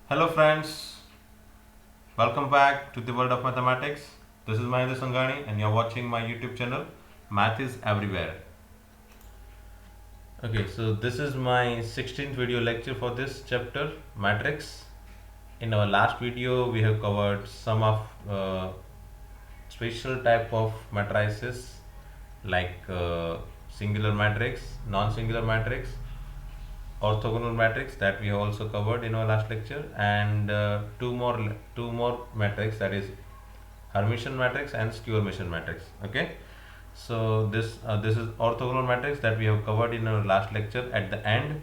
Hello friends, welcome back to the world of mathematics. This is Mahendra Sangani and you're watching my YouTube channel Math is Everywhere. Okay, so this is my 16th video lecture for this chapter matrix. In our last video we have covered some of special type of matrices like singular matrix, non-singular matrix, orthogonal matrix that we have also covered in our last lecture, and two more matrix, that is Hermitian matrix and skew Hermitian matrix. Okay, so this is orthogonal matrix that we have covered in our last lecture at the end,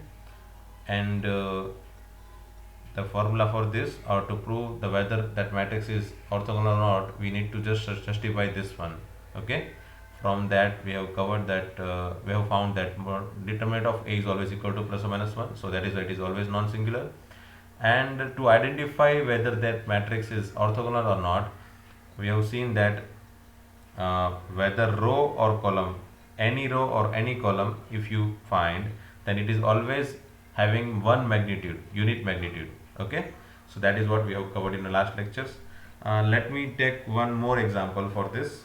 and the formula for this, or to prove the whether that matrix is orthogonal or not, we need to just justify this one. Okay, from that we have covered that we have found that determinant of A is always equal to plus or minus 1, so that is why it is always non-singular. And to identify whether that matrix is orthogonal or not, we have seen that whether row or column, any row or any column, if you find, then it is always having one magnitude, unit magnitude. Okay, so that is what we have covered in the last lectures. Let me take one more example for this,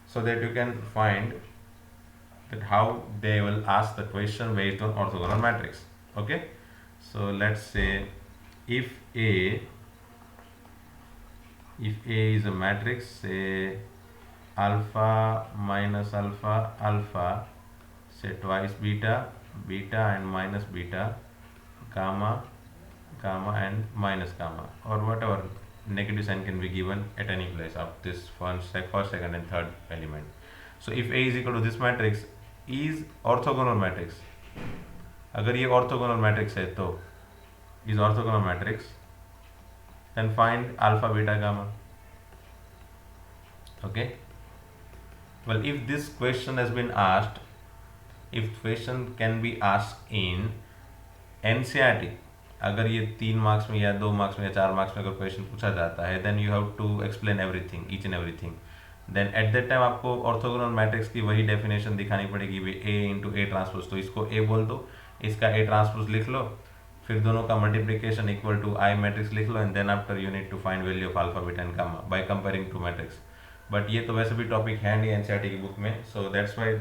so that you can find that how they will ask the question based on orthogonal matrix. Okay, so let's say if A is a matrix, say alpha minus alpha alpha, say twice beta, beta and minus beta, gamma, gamma and minus gamma, or whatever negative sign can be given at any place of this first, second and third element. So if A is equal to this matrix is orthogonal matrix, अगर ये orthogonal matrix है तो is orthogonal matrix, then find alpha beta gamma. Okay, well, if this question has been asked, if question can be asked in NCERT, अगर ये 3 marks में या 2 marks में या 4 मार्क्स में अगर क्वेश्चन पूछा जाता है, then you have to explain everything, each and everything. Then at that time आपको ऑर्थोगोनल मैट्रिक्स की वही डेफिनेशन दिखानी पड़ेगी, वे ए इंटू ए ट्रांसपोज, तो इसको ए बोल दो, इसका ए ट्रांसपोज लिख लो, फिर दोनों का multiplication equal to I matrix लिख लो, and then after you need to find value of alpha beta and gamma by comparing to matrix. But ये तो वैसे भी टॉपिक है नहीं एनसीईआरटी की बुक में, सो दैट्स वाई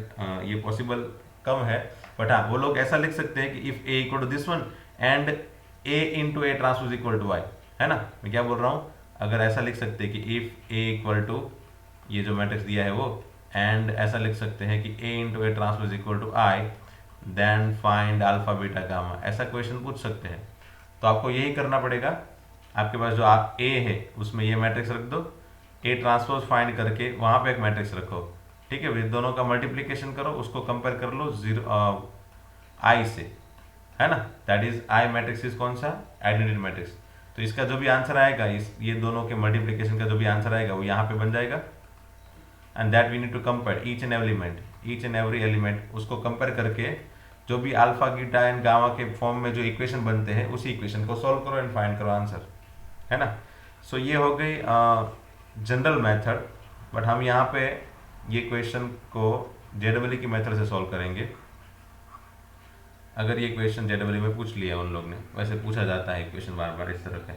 ये पॉसिबल कम है. बट हाँ, वो लोग ऐसा लिख सकते हैं कि if A equal to this one and A into A transpose equal to I, है ना. मैं क्या बोल रहा हूँ, अगर ऐसा लिख सकते हैं कि इफ ए इक्वल टू ये जो मैट्रिक्स दिया है वो, एंड ऐसा लिख सकते हैं कि A into A transpose equal to I, then find alpha beta gamma, ऐसा क्वेश्चन पूछ सकते हैं. तो आपको यही करना पड़ेगा, आपके पास जो ए है उसमें ये मैट्रिक्स रख दो, ए ट्रांसपोज फाइंड करके वहाँ पे एक मैट्रिक्स रखो, ठीक है. वे दोनों का मल्टीप्लिकेशन करो, उसको कंपेयर कर लो जीरो आई से, है ना. That is I matrix is कौन सा, आइडेंटिटी मैट्रिक्स. तो इसका जो भी आंसर आएगा, इस ये दोनों के मल्टीप्लिकेशन का जो भी आंसर आएगा वो यहाँ पे बन जाएगा. And that we need to compare each and every element, उसको कंपेयर करके जो भी अल्फा बीटा एंड गामा के फॉर्म में जो इक्वेशन बनते हैं उसी इक्वेशन को सॉल्व करो एंड फाइंड करो आंसर, है ना. सो ये हो गई जनरल मेथड. बट हम यहाँ पे ये क्वेश्चन को जेडब्ल्यू की मेथड से सॉल्व करेंगे. अगर ये क्वेश्चन जेडब्ल्यू में पूछ लिया उन लोग ने, वैसे पूछा जाता है क्वेश्चन बार बार इस तरह के,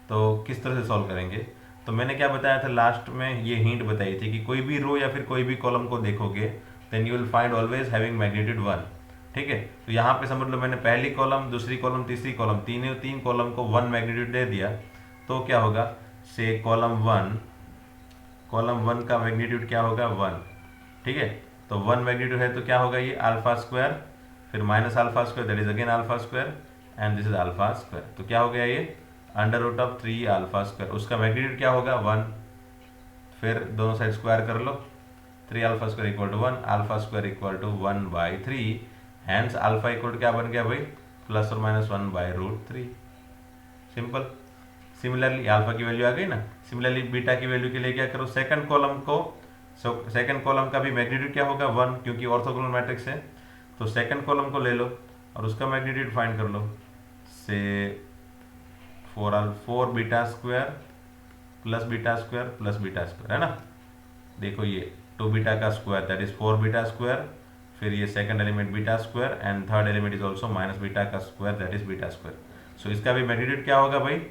तो किस तरह से सॉल्व करेंगे. तो मैंने क्या बताया था लास्ट में, ये हिंट बताई थी कि कोई भी रो या फिर कोई भी कॉलम को देखोगे then you will find always having magnitude 1, ठीक है. तो यहाँ पे समझ लो मैंने पहली कॉलम, दूसरी कॉलम, तीसरी कॉलम, तीन कॉलम को 1 मैग्नीट्यूड दे दिया, तो क्या होगा, से कॉलम 1 का मैग्नीट्यूड क्या होगा 1, ठीक है. तो 1 मैग्नीट्यूड है तो क्या होगा, ये अल्फा स्क्वायर, फिर minus alpha square, that is again alpha square, and this is alpha square. तो क्या हो गया, ये under root of 3 alpha square, उसका मैग्नीट्यूड क्या होगा 1, फिर दोनों साइड स्क्वायर कर लो, 3 alpha square equal to 1, alpha square equal to 1/3, hence alpha equal to क्या बन गया भाई, प्लस और माइनस 1/√3. सिंपल. सिमिलरली अल्फा की वैल्यू आ गई ना. सिमिलरली बीटा की वैल्यू के लिए क्या करो, सेकंड कॉलम को, सेकंड कॉलम का भी मैग्नीट्यूड क्या होगा 1, क्योंकि ऑर्थोगोनल मैट्रिक्स है. तो सेकंड कॉलम को ले लो और उसका मैग्नीट्यूड फाइंड कर लो, से 4 beta square plus beta square plus beta square, है ना. देखो ये 2 बीटा का square that is 4 beta square, फिर ये second element beta square, and third element is also minus beta का square that is beta square. So इसका भी मैग्नीट्यूड क्या होगा भाई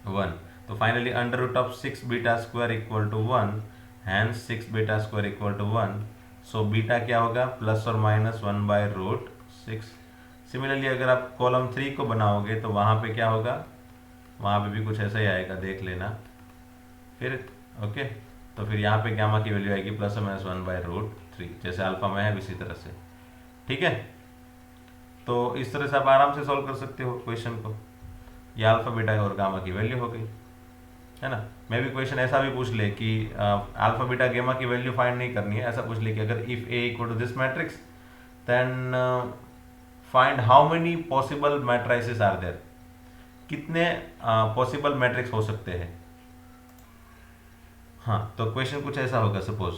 1। तो finally under root of 6 beta square equal to 1, hence 6 beta square equal to 1। So beta क्या होगा plus और माइनस 1 बाय रूट 6। सिमिलरली अगर आप कॉलम 3 को बनाओगे तो वहाँ पे क्या होगा, वहाँ पे भी कुछ ऐसा ही आएगा, देख लेना फिर। ओके, तो फिर यहाँ पे गामा की वैल्यू आएगी प्लस और माइनस 1 बाय रूट 3, जैसे अल्फा में है इसी तरह से। ठीक है, तो इस तरह से आप आराम से सॉल्व कर सकते हो क्वेश्चन को। ये अल्फा बीटा और गामा की वैल्यू हो गई, है ना। मैं भी क्वेश्चन ऐसा भी पूछ ले कि अल्फा बीटा गामा की वैल्यू फाइंड नहीं करनी है, ऐसा पूछ ले कि अगर if A equal to this matrix then find how many possible matrices are there, कितने पॉसिबल मैट्रिक्स हो सकते हैं। हाँ, तो क्वेश्चन कुछ ऐसा होगा, suppose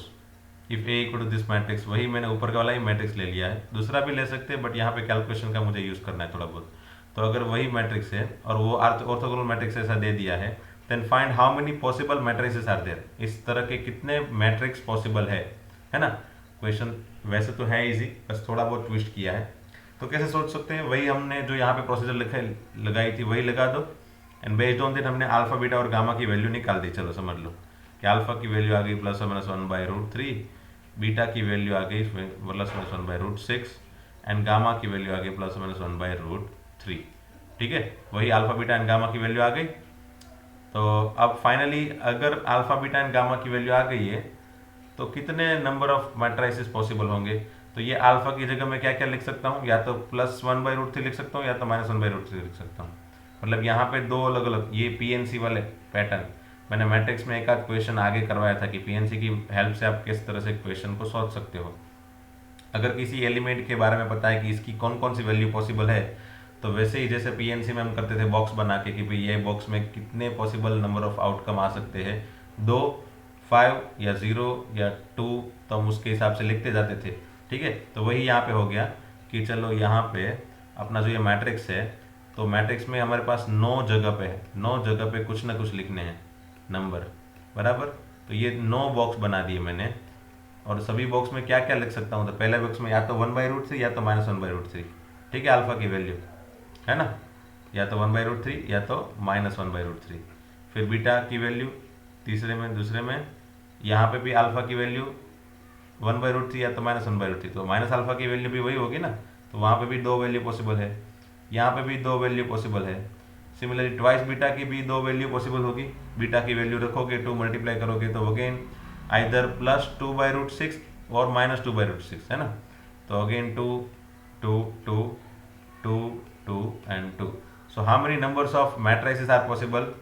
if A equal to this matrix, वही मैंने ऊपर का वाला ही मैट्रिक्स ले लिया है, दूसरा भी ले सकते हैं बट यहाँ पे कैलकुलेशन का मुझे यूज़ करना है थोड़ा बहुत। तो अगर वही मैट्रिक्स है और वो ऑर्थोगोनल मैट्रिक्स ऐसा दे दिया है, then find how many possible matrices are there, इस तरह के कितने मैट्रिक्स पॉसिबल है ना। क्वेश्चन वैसे तो है इजी, बस थोड़ा बहुत ट्विस्ट किया है। तो कैसे सोच सकते हैं, वही हमने जो यहाँ पे प्रोसीजर लगाई थी वही लगा दो, एंड बेस्ड ऑन दैट हमने अल्फा बीटा और गामा की वैल्यू निकाल दी। चलो समझ लो कि अल्फा की वैल्यू आ गई plus minus 1 by root 3, beta की वैल्यू आ गई plus minus 1 by root 6, and gamma की वैल्यू आ गई प्लस माइनस 1 बाय रूट 3। ठीक है, वही अल्फा बीटा एंड गामा की वैल्यू आ गई। तो अब फाइनली अगर अल्फा बीटा एंड गामा की वैल्यू आ गई है तो कितने नंबर ऑफ मैट्रिसेस पॉसिबल होंगे। तो ये अल्फा की जगह मैं क्या क्या लिख सकता हूँ, या तो प्लस 1 बाय रूट 3 लिख सकता हूँ या तो माइनस 1 बाय रूट 3 लिख सकता हूँ। मतलब यहाँ पे दो अलग अलग ये पीएनसी वाले पैटर्न, मैंने मैट्रिक्स में एक आध क्वेश्चन आगे करवाया था कि पीएनसी की हेल्प से आप किस तरह से क्वेश्चन को सोच सकते हो। अगर किसी एलिमेंट के बारे में पता है कि इसकी कौन कौन सी वैल्यू पॉसिबल है, तो वैसे ही जैसे पीएनसी में हम करते थे बॉक्स बना के कि भाई ये बॉक्स में कितने पॉसिबल नंबर ऑफ आउटकम आ सकते हैं, 2, 5 या 0 या 2, तो हम उसके हिसाब से लिखते जाते थे। ठीक है, तो वही यहाँ पे हो गया कि चलो यहाँ पे अपना जो ये मैट्रिक्स है, तो मैट्रिक्स में हमारे पास 9 जगह पे है, 9 जगह पे कुछ ना कुछ लिखने हैं नंबर, बराबर। तो ये 9 बॉक्स बना दिए मैंने, और सभी बॉक्स में क्या क्या लिख सकता हूँ, तो पहले बॉक्स में या तो 1 बाई रूट 3 या तो माइनस 1 बाई रूट 3। ठीक है, अल्फा की वैल्यू है ना, या तो 1 बाई रूट 3 या तो माइनस 1 बाई रूट 3। फिर बीटा की वैल्यू तीसरे में, दूसरे में यहाँ पे भी अल्फा की वैल्यू 1 बाई रूट 3 या तो माइनस 1 बाई रूट 3, तो माइनस अल्फा की वैल्यू भी वही होगी ना, तो वहाँ पे भी 2 वैल्यू पॉसिबल है, यहाँ पे भी 2 वैल्यू पॉसिबल है। सिमिलरली ट्वाइस बीटा की भी 2 वैल्यू पॉसिबल होगी, बीटा की वैल्यू रखोगे 2 मल्टीप्लाई करोगे तो again either plus 2 by root 6 और माइनस 2 बाई रूट 6, है ना। तो again 2 2 2 2 2 and 2। So how many numbers of matrices are possible,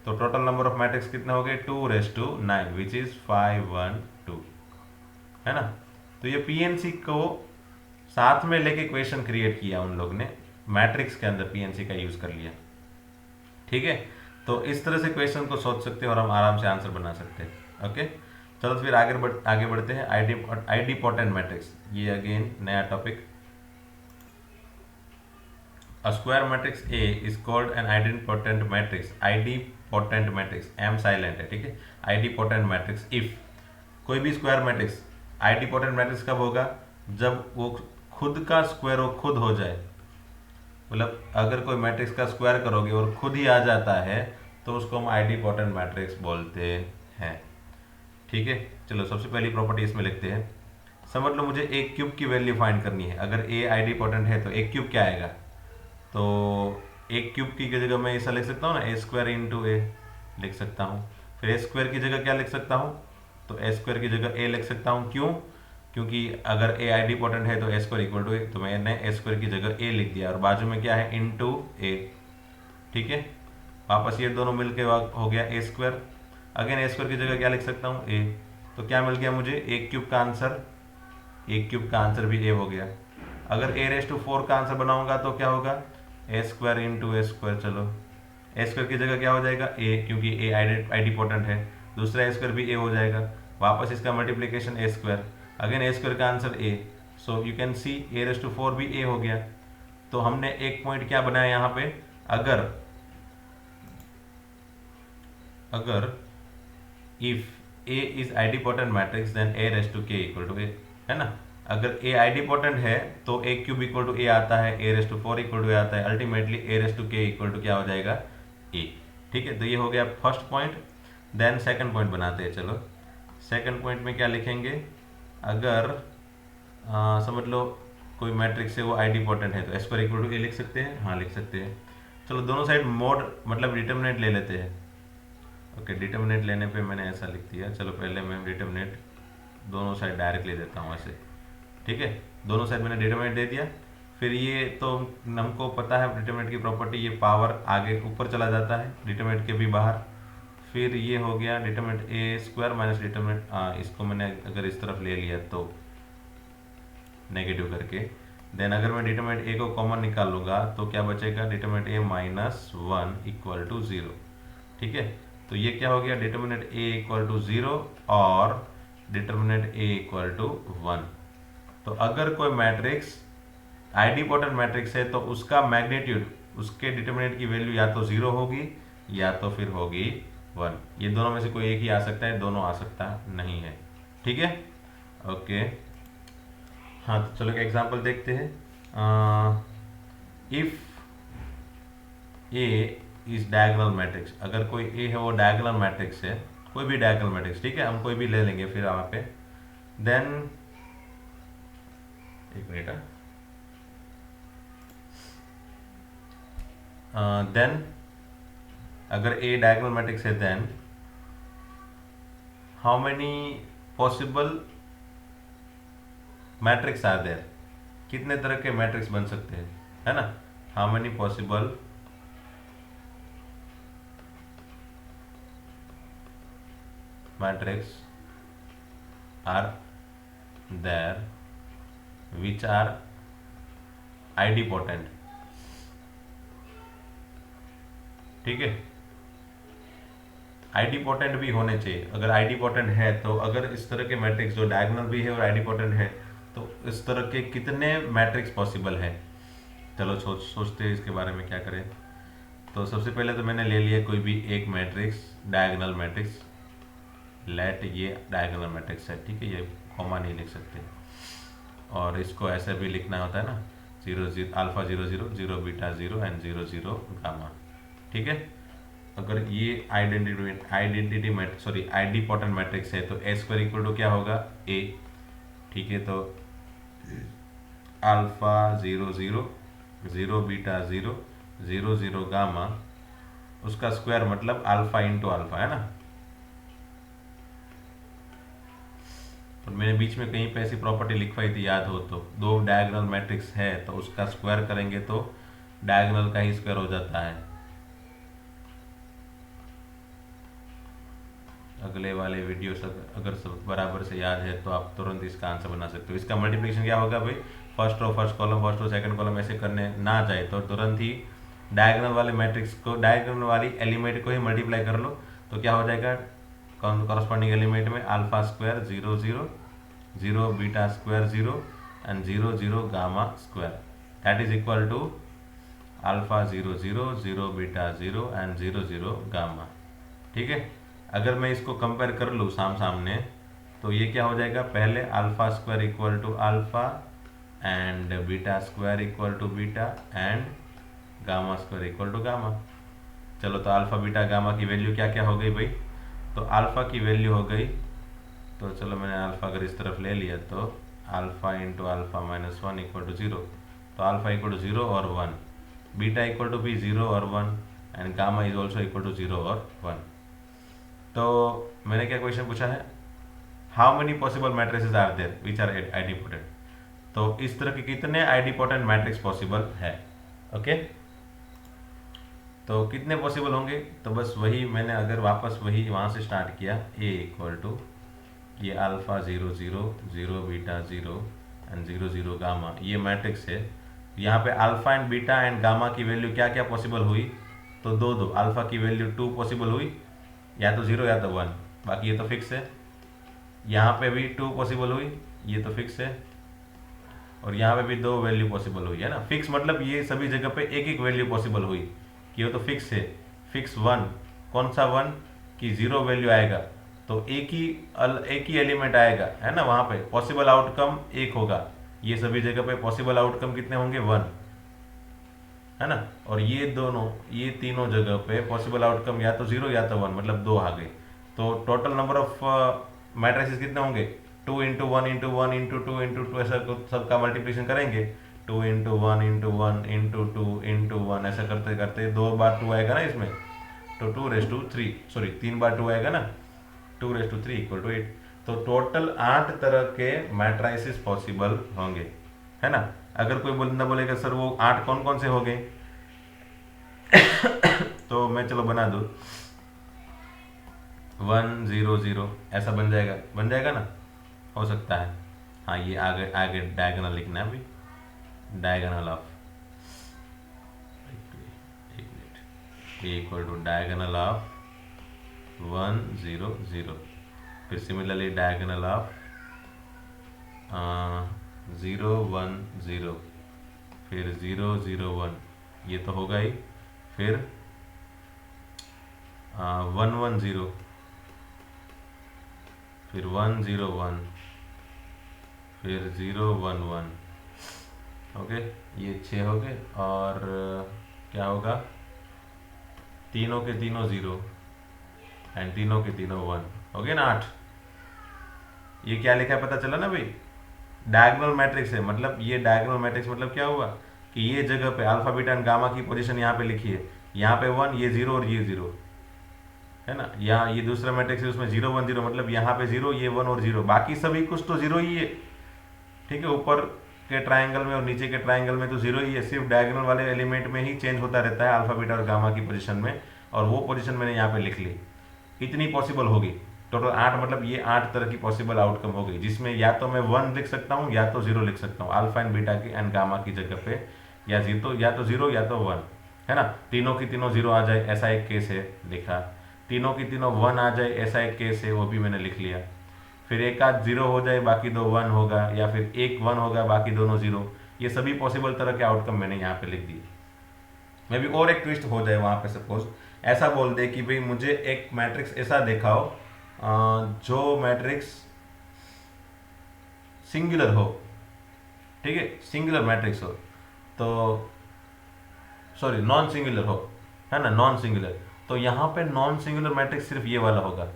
तो टोटल नंबर ऑफ मैट्रिक्स कितने हो गए 2⁹ विच इज 5 1 2, है ना। तो ये पीएनसी को साथ में लेके क्वेश्चन क्रिएट किया उन लोग ने, मैट्रिक्स के अंदर पीएनसी का यूज कर लिया। ठीक है, तो इस तरह से क्वेश्चन को सोच सकते हैं और हम आराम से आंसर बना सकते हैं। ओके, चलो फिर आगे बढ़ते हैं। आइडिपोटेंट मैट्रिक्स, ये अगेन नया topic. A square matrix A is called an idempotent matrix. Idempotent matrix, M silent है, ठीक है। idempotent matrix if कोई भी स्क्वायर मैट्रिक्स, idempotent मैट्रिक्स कब होगा, जब वो खुद का स्क्वायर वो खुद हो जाए। मतलब अगर कोई मैट्रिक्स का स्क्वायर करोगे और खुद ही आ जाता है तो उसको हम idempotent मैट्रिक्स बोलते हैं। ठीक है, चलो सबसे पहली प्रॉपर्टी इसमें लिखते हैं। समझ लो मुझे एक क्यूब की वैल्यू फाइंड करनी है, अगर A idempotent है तो एक क्यूब क्या आएगा, तो एक क्यूब की जगह मैं ऐसा लिख सकता हूँ ना, ए स्क्वायर इंटू ए लिख सकता हूँ। फिर ए स्क्वायर की जगह क्या लिख सकता हूँ, तो ए स्क्वायर की जगह ए लिख सकता हूँ। क्यों, क्योंकि अगर ए आइडिपोटेंट है तो ए स्क्वायर इक्वल टू ए, तो मैंने ए स्क्वायर की जगह ए लिख दिया और बाजू में क्या है इंटू ए। ठीक है, वापस ये दोनों मिलके हो गया ए स्क्वायर। अगेन ए स्क्वायर की जगह क्या लिख सकता हूँ ए, तो क्या मिल गया मुझे एक क्यूब का आंसर, एक क्यूब का आंसर भी ए हो गया। अगर ए रेस टू 4 का आंसर बनाऊंगा तो क्या होगा A square into A square. चलो ए स्क्वायर की जगह क्या हो जाएगा ए, क्योंकि ए आइडिपोटेंट है, दूसरा ए स्क्वायर भी ए हो जाएगा, वापस इसका multiplication A square, again A square का answer A. So you can see A raise to 4 भी ए हो गया। तो हमने एक पॉइंट क्या बनाया यहाँ पे, अगर if A is idempotent matrix then A raise to k equal to A, है ना। अगर ए आइडिपोटेंट है तो A cube equal to A आता है, A raise to 4 equal to A आता है, ultimately A raise to k equal to क्या हो जाएगा, ए। ठीक है, तो ये हो गया first point. Then second point बनाते हैं। चलो सेकंड पॉइंट में क्या लिखेंगे, अगर समझ लो कोई मैट्रिक्स है वो आइडिपोटेंट है तो एस पर इक्वल टू ए लिख सकते हैं, हाँ लिख सकते हैं। चलो दोनों साइड मोड मतलब डिटर्मिनेंट ले लेते हैं। ओके, डिटर्मिनेंट लेने पे मैंने ऐसा लिख दिया। चलो पहले मैं डिटर्मिनेंट दोनों साइड डायरेक्ट ले देता हूँ ऐसे। ठीक है, दोनों साइड मैंने डिटर्मिनेंट दे दिया। फिर ये तो हमको पता है डिटर्मिनेंट की प्रॉपर्टी, ये पावर आगे ऊपर चला जाता है डिटर्मिनेंट के भी बाहर। फिर ये हो गया डिटर्मिनेंट ए स्क्वायर माइनस डिटर्मिनेंट, इसको मैंने अगर इस तरफ ले लिया तो नेगेटिव करके, देन अगर मैं डिटर्मिनेंट ए को कॉमन निकाल लूँगा तो क्या बचेगा, determinant A minus 1 equal to 0। ठीक है, तो ये क्या हो गया, डिटर्मिनेंट ए इक्वल टू 0 और डिटर्मिनेंट ए इक्वल टू 1। तो अगर कोई मैट्रिक्स आइडिपोटेंट मैट्रिक्स है तो उसका मैग्नीट्यूड, उसके डिटर्मिनेंट की वैल्यू या तो 0 होगी या तो फिर होगी 1। ये दोनों में से कोई एक ही आ सकता है, दोनों आ सकता नहीं है। ठीक है, ओके। हाँ तो चलो एक एग्जांपल देखते हैं। If A is diagonal matrix, अगर कोई ए है वो डायगोनल मैट्रिक्स है, कोई भी डायगोनल मैट्रिक्स, ठीक है, हम कोई भी ले लेंगे फिर वहाँ पे। देन एक मिनट, देन अगर ए डायगोनल मैट्रिक्स है then how many possible matrix are there, कितने तरह के मैट्रिक्स बन सकते हैं, है ना। How many possible matrix are there which are idempotent. ठीक है, आइडिपोटेंट भी होने चाहिए। अगर आइडिपोटेंट है तो अगर इस तरह के मैट्रिक्स जो डायगोनल भी है और आइडिपोटेंट है तो इस तरह के कितने मैट्रिक्स पॉसिबल है। चलो सोचते हैं इसके बारे में क्या करें। तो सबसे पहले तो मैंने ले लिया कोई भी एक मैट्रिक्स, डायगोनल मैट्रिक्स, लेट ये डायगोनल मैट्रिक्स है। ठीक है, ये कॉमा नहीं लिख सकते और इसको ऐसे भी लिखना होता है ना, 0 अल्फा 0 0 0 बीटा 0 एंड 0 0 गामा। ठीक है, अगर ये आइडिपोटेंट मैट्रिक्स है तो ए स्क्वायर इक्वल टू क्या होगा, ए। ठीक है, तो अल्फा 0 0 0 बीटा 0 0 0 गामा, उसका स्क्वायर मतलब अल्फा इंटू अल्फा, है ना। और मैंने बीच में कहीं पे ऐसी प्रॉपर्टी लिखवाई थी, याद हो तो, दो डायगोनल मैट्रिक्स है तो उसका स्क्वायर करेंगे तो डायगोनल का ही स्क्वायर हो जाता है। अगले वाले वीडियो से अगर सब बराबर से याद है तो आप तुरंत इसका आंसर बना सकते हो। इसका मल्टीप्लिकेशन क्या होगा भाई, first row first column, first row second column ऐसे करने ना जाए तो तुरंत ही डायगोनल वाले मैट्रिक्स को, डायगोनल वाली एलिमेंट को ही मल्टीप्लाई कर लो तो क्या हो जाएगा, कॉरस्पॉन्डिंग एलिमेंट में alpha square 0 0 0 beta square 0 and 0 0 gamma square, that is equal to alpha 0 0 0 beta 0 and 0 0 gamma. ठीक है, अगर मैं इसको कंपेयर कर लूँ सामने तो ये क्या हो जाएगा, पहले alpha square equal to alpha and beta square equal to beta and gamma square equal to gamma. चलो तो अल्फा बीटा गामा की वैल्यू क्या क्या हो गई भाई, तो अल्फा की वैल्यू हो गई, तो चलो मैंने अल्फा अगर इस तरफ ले लिया तो alpha into alpha minus 1 equal to 0, तो अल्फा इक्वल टू 0 और 1, बीटा इक्वल टू भी 0 और 1 and gamma is also equal to 0 और 1। तो मैंने क्या क्वेश्चन पूछा है, how many possible matrices are there which are idempotent. तो इस तरह के कितने आइडिपोटेंट मैट्रिक्स पॉसिबल है। ओके, तो कितने पॉसिबल होंगे, तो बस वही मैंने अगर वापस वही वहाँ से स्टार्ट किया, ए इक्वल टू ये अल्फा 0 0 0 बीटा 0 एंड 0 0 गामा, ये मैट्रिक्स है। यहाँ पे alpha and beta and gamma की वैल्यू क्या क्या पॉसिबल हुई, तो दो अल्फा की वैल्यू 2 पॉसिबल हुई, या तो 0 या तो 1, बाकी ये तो फिक्स है। यहाँ पे भी 2 पॉसिबल हुई, ये तो फिक्स है, और यहाँ पे भी 2 वैल्यू पॉसिबल हुई, है ना। फिक्स मतलब ये सभी जगह पे एक एक वैल्यू पॉसिबल हुई कि वो तो फिक्स है। फिक्स 1, कौन सा 1 कि 0 वैल्यू आएगा तो एक ही एलिमेंट आएगा, है ना, वहां पे पॉसिबल आउटकम एक होगा। ये सभी जगह पे पॉसिबल आउटकम कितने होंगे, 1, है ना। और ये तीनों जगह पे पॉसिबल आउटकम या तो 0 या तो 1, मतलब 2 आ गए। तो टोटल नंबर ऑफ मैट्रिसेस कितने होंगे, 2 इंटू 1 इंटू 1 इंटू 2 इंटू 2, ऐसा सबका मल्टीप्लिकेशन करेंगे। 2 इंटू 1 इंटू 1 इंटू 2 इंटू 1, ऐसा करते करते 2 बार 2 आएगा ना इसमें, तो 2 3, सॉरी 3 बार 2 आएगा ना, 2 3 इक्वल टू 8। तो टोटल 8 तरह के मैट्राइसिस पॉसिबल होंगे, है ना। अगर कोई बंदा बोलेगा सर वो 8 कौन कौन से हो गए, तो मैं चलो बना दूँ, 1 0 0 ऐसा बन जाएगा ना, हो सकता है। हाँ, ये आगे आगे डायगोनल लिखना है अभी, डायगोनल ऑफ, एक minute, A equal to diagonal of 1 0 0, फिर सिमिलरली डायगोनल ऑफ 0 1 0, फिर 0 0 1, ये तो होगा ही, फिर 1 1 0, फिर 1 0 1, फिर 0 1 1। ओके, ये 6 हो गए। और क्या होगा, तीनों के तीनों 0 एंड तीनों के तीनों 1, हो गए ना 8। ये क्या लिखा है पता चला ना भाई, डायगोनल मैट्रिक्स है। मतलब ये डायगोनल मैट्रिक्स मतलब क्या हुआ कि ये जगह पे अल्फा बीटा एंड गामा की पोजीशन यहाँ पे लिखी है, यहाँ पे 1, ये 0 और ये 0, है ना। यहाँ ये दूसरा मैट्रिक्स है, उसमें 0 1 0, मतलब यहाँ पे 0, ये 1 और 0, बाकी सभी कुछ तो 0 ही है, ठीक है। ऊपर के ट्रायंगल में और नीचे के ट्रायंगल में तो 0 ही है, सिर्फ डायगोनल वाले एलिमेंट में ही चेंज होता रहता है अल्फा बीटा और गामा की पोजीशन में, और वो पोजीशन मैंने यहाँ पे लिख ली। इतनी पॉसिबल होगी टोटल 8, मतलब ये 8 तरह की पॉसिबल आउटकम हो गई, जिसमें या तो मैं 1 लिख सकता हूँ या तो 0 लिख सकता हूँ, अल्फा एंड बीटा की एंड गामा की जगह पे, या 0 या तो 1, है ना। तीनों की तीनों 0 आ जाए ऐसा एक केस है, लिखा। तीनों की तीनों 1 आ जाए ऐसा एक केस है, वो भी मैंने लिख लिया। फिर एक आध 0 हो जाए बाकी दो 1 होगा, या फिर एक 1 होगा बाकी दोनों 0, ये सभी पॉसिबल तरह के आउटकम मैंने यहाँ पे लिख दिए। मे भी और एक ट्विस्ट हो जाए वहाँ पे, सपोज ऐसा बोल दे कि भाई मुझे एक मैट्रिक्स ऐसा दिखाओ जो मैट्रिक्स सिंगुलर हो, ठीक है, सिंगुलर मैट्रिक्स हो, तो सॉरी नॉन सिंगुलर हो, है ना, नॉन सिंगुलर। तो यहाँ पे नॉन सिंगुलर मैट्रिक्स सिर्फ ये वाला होगा,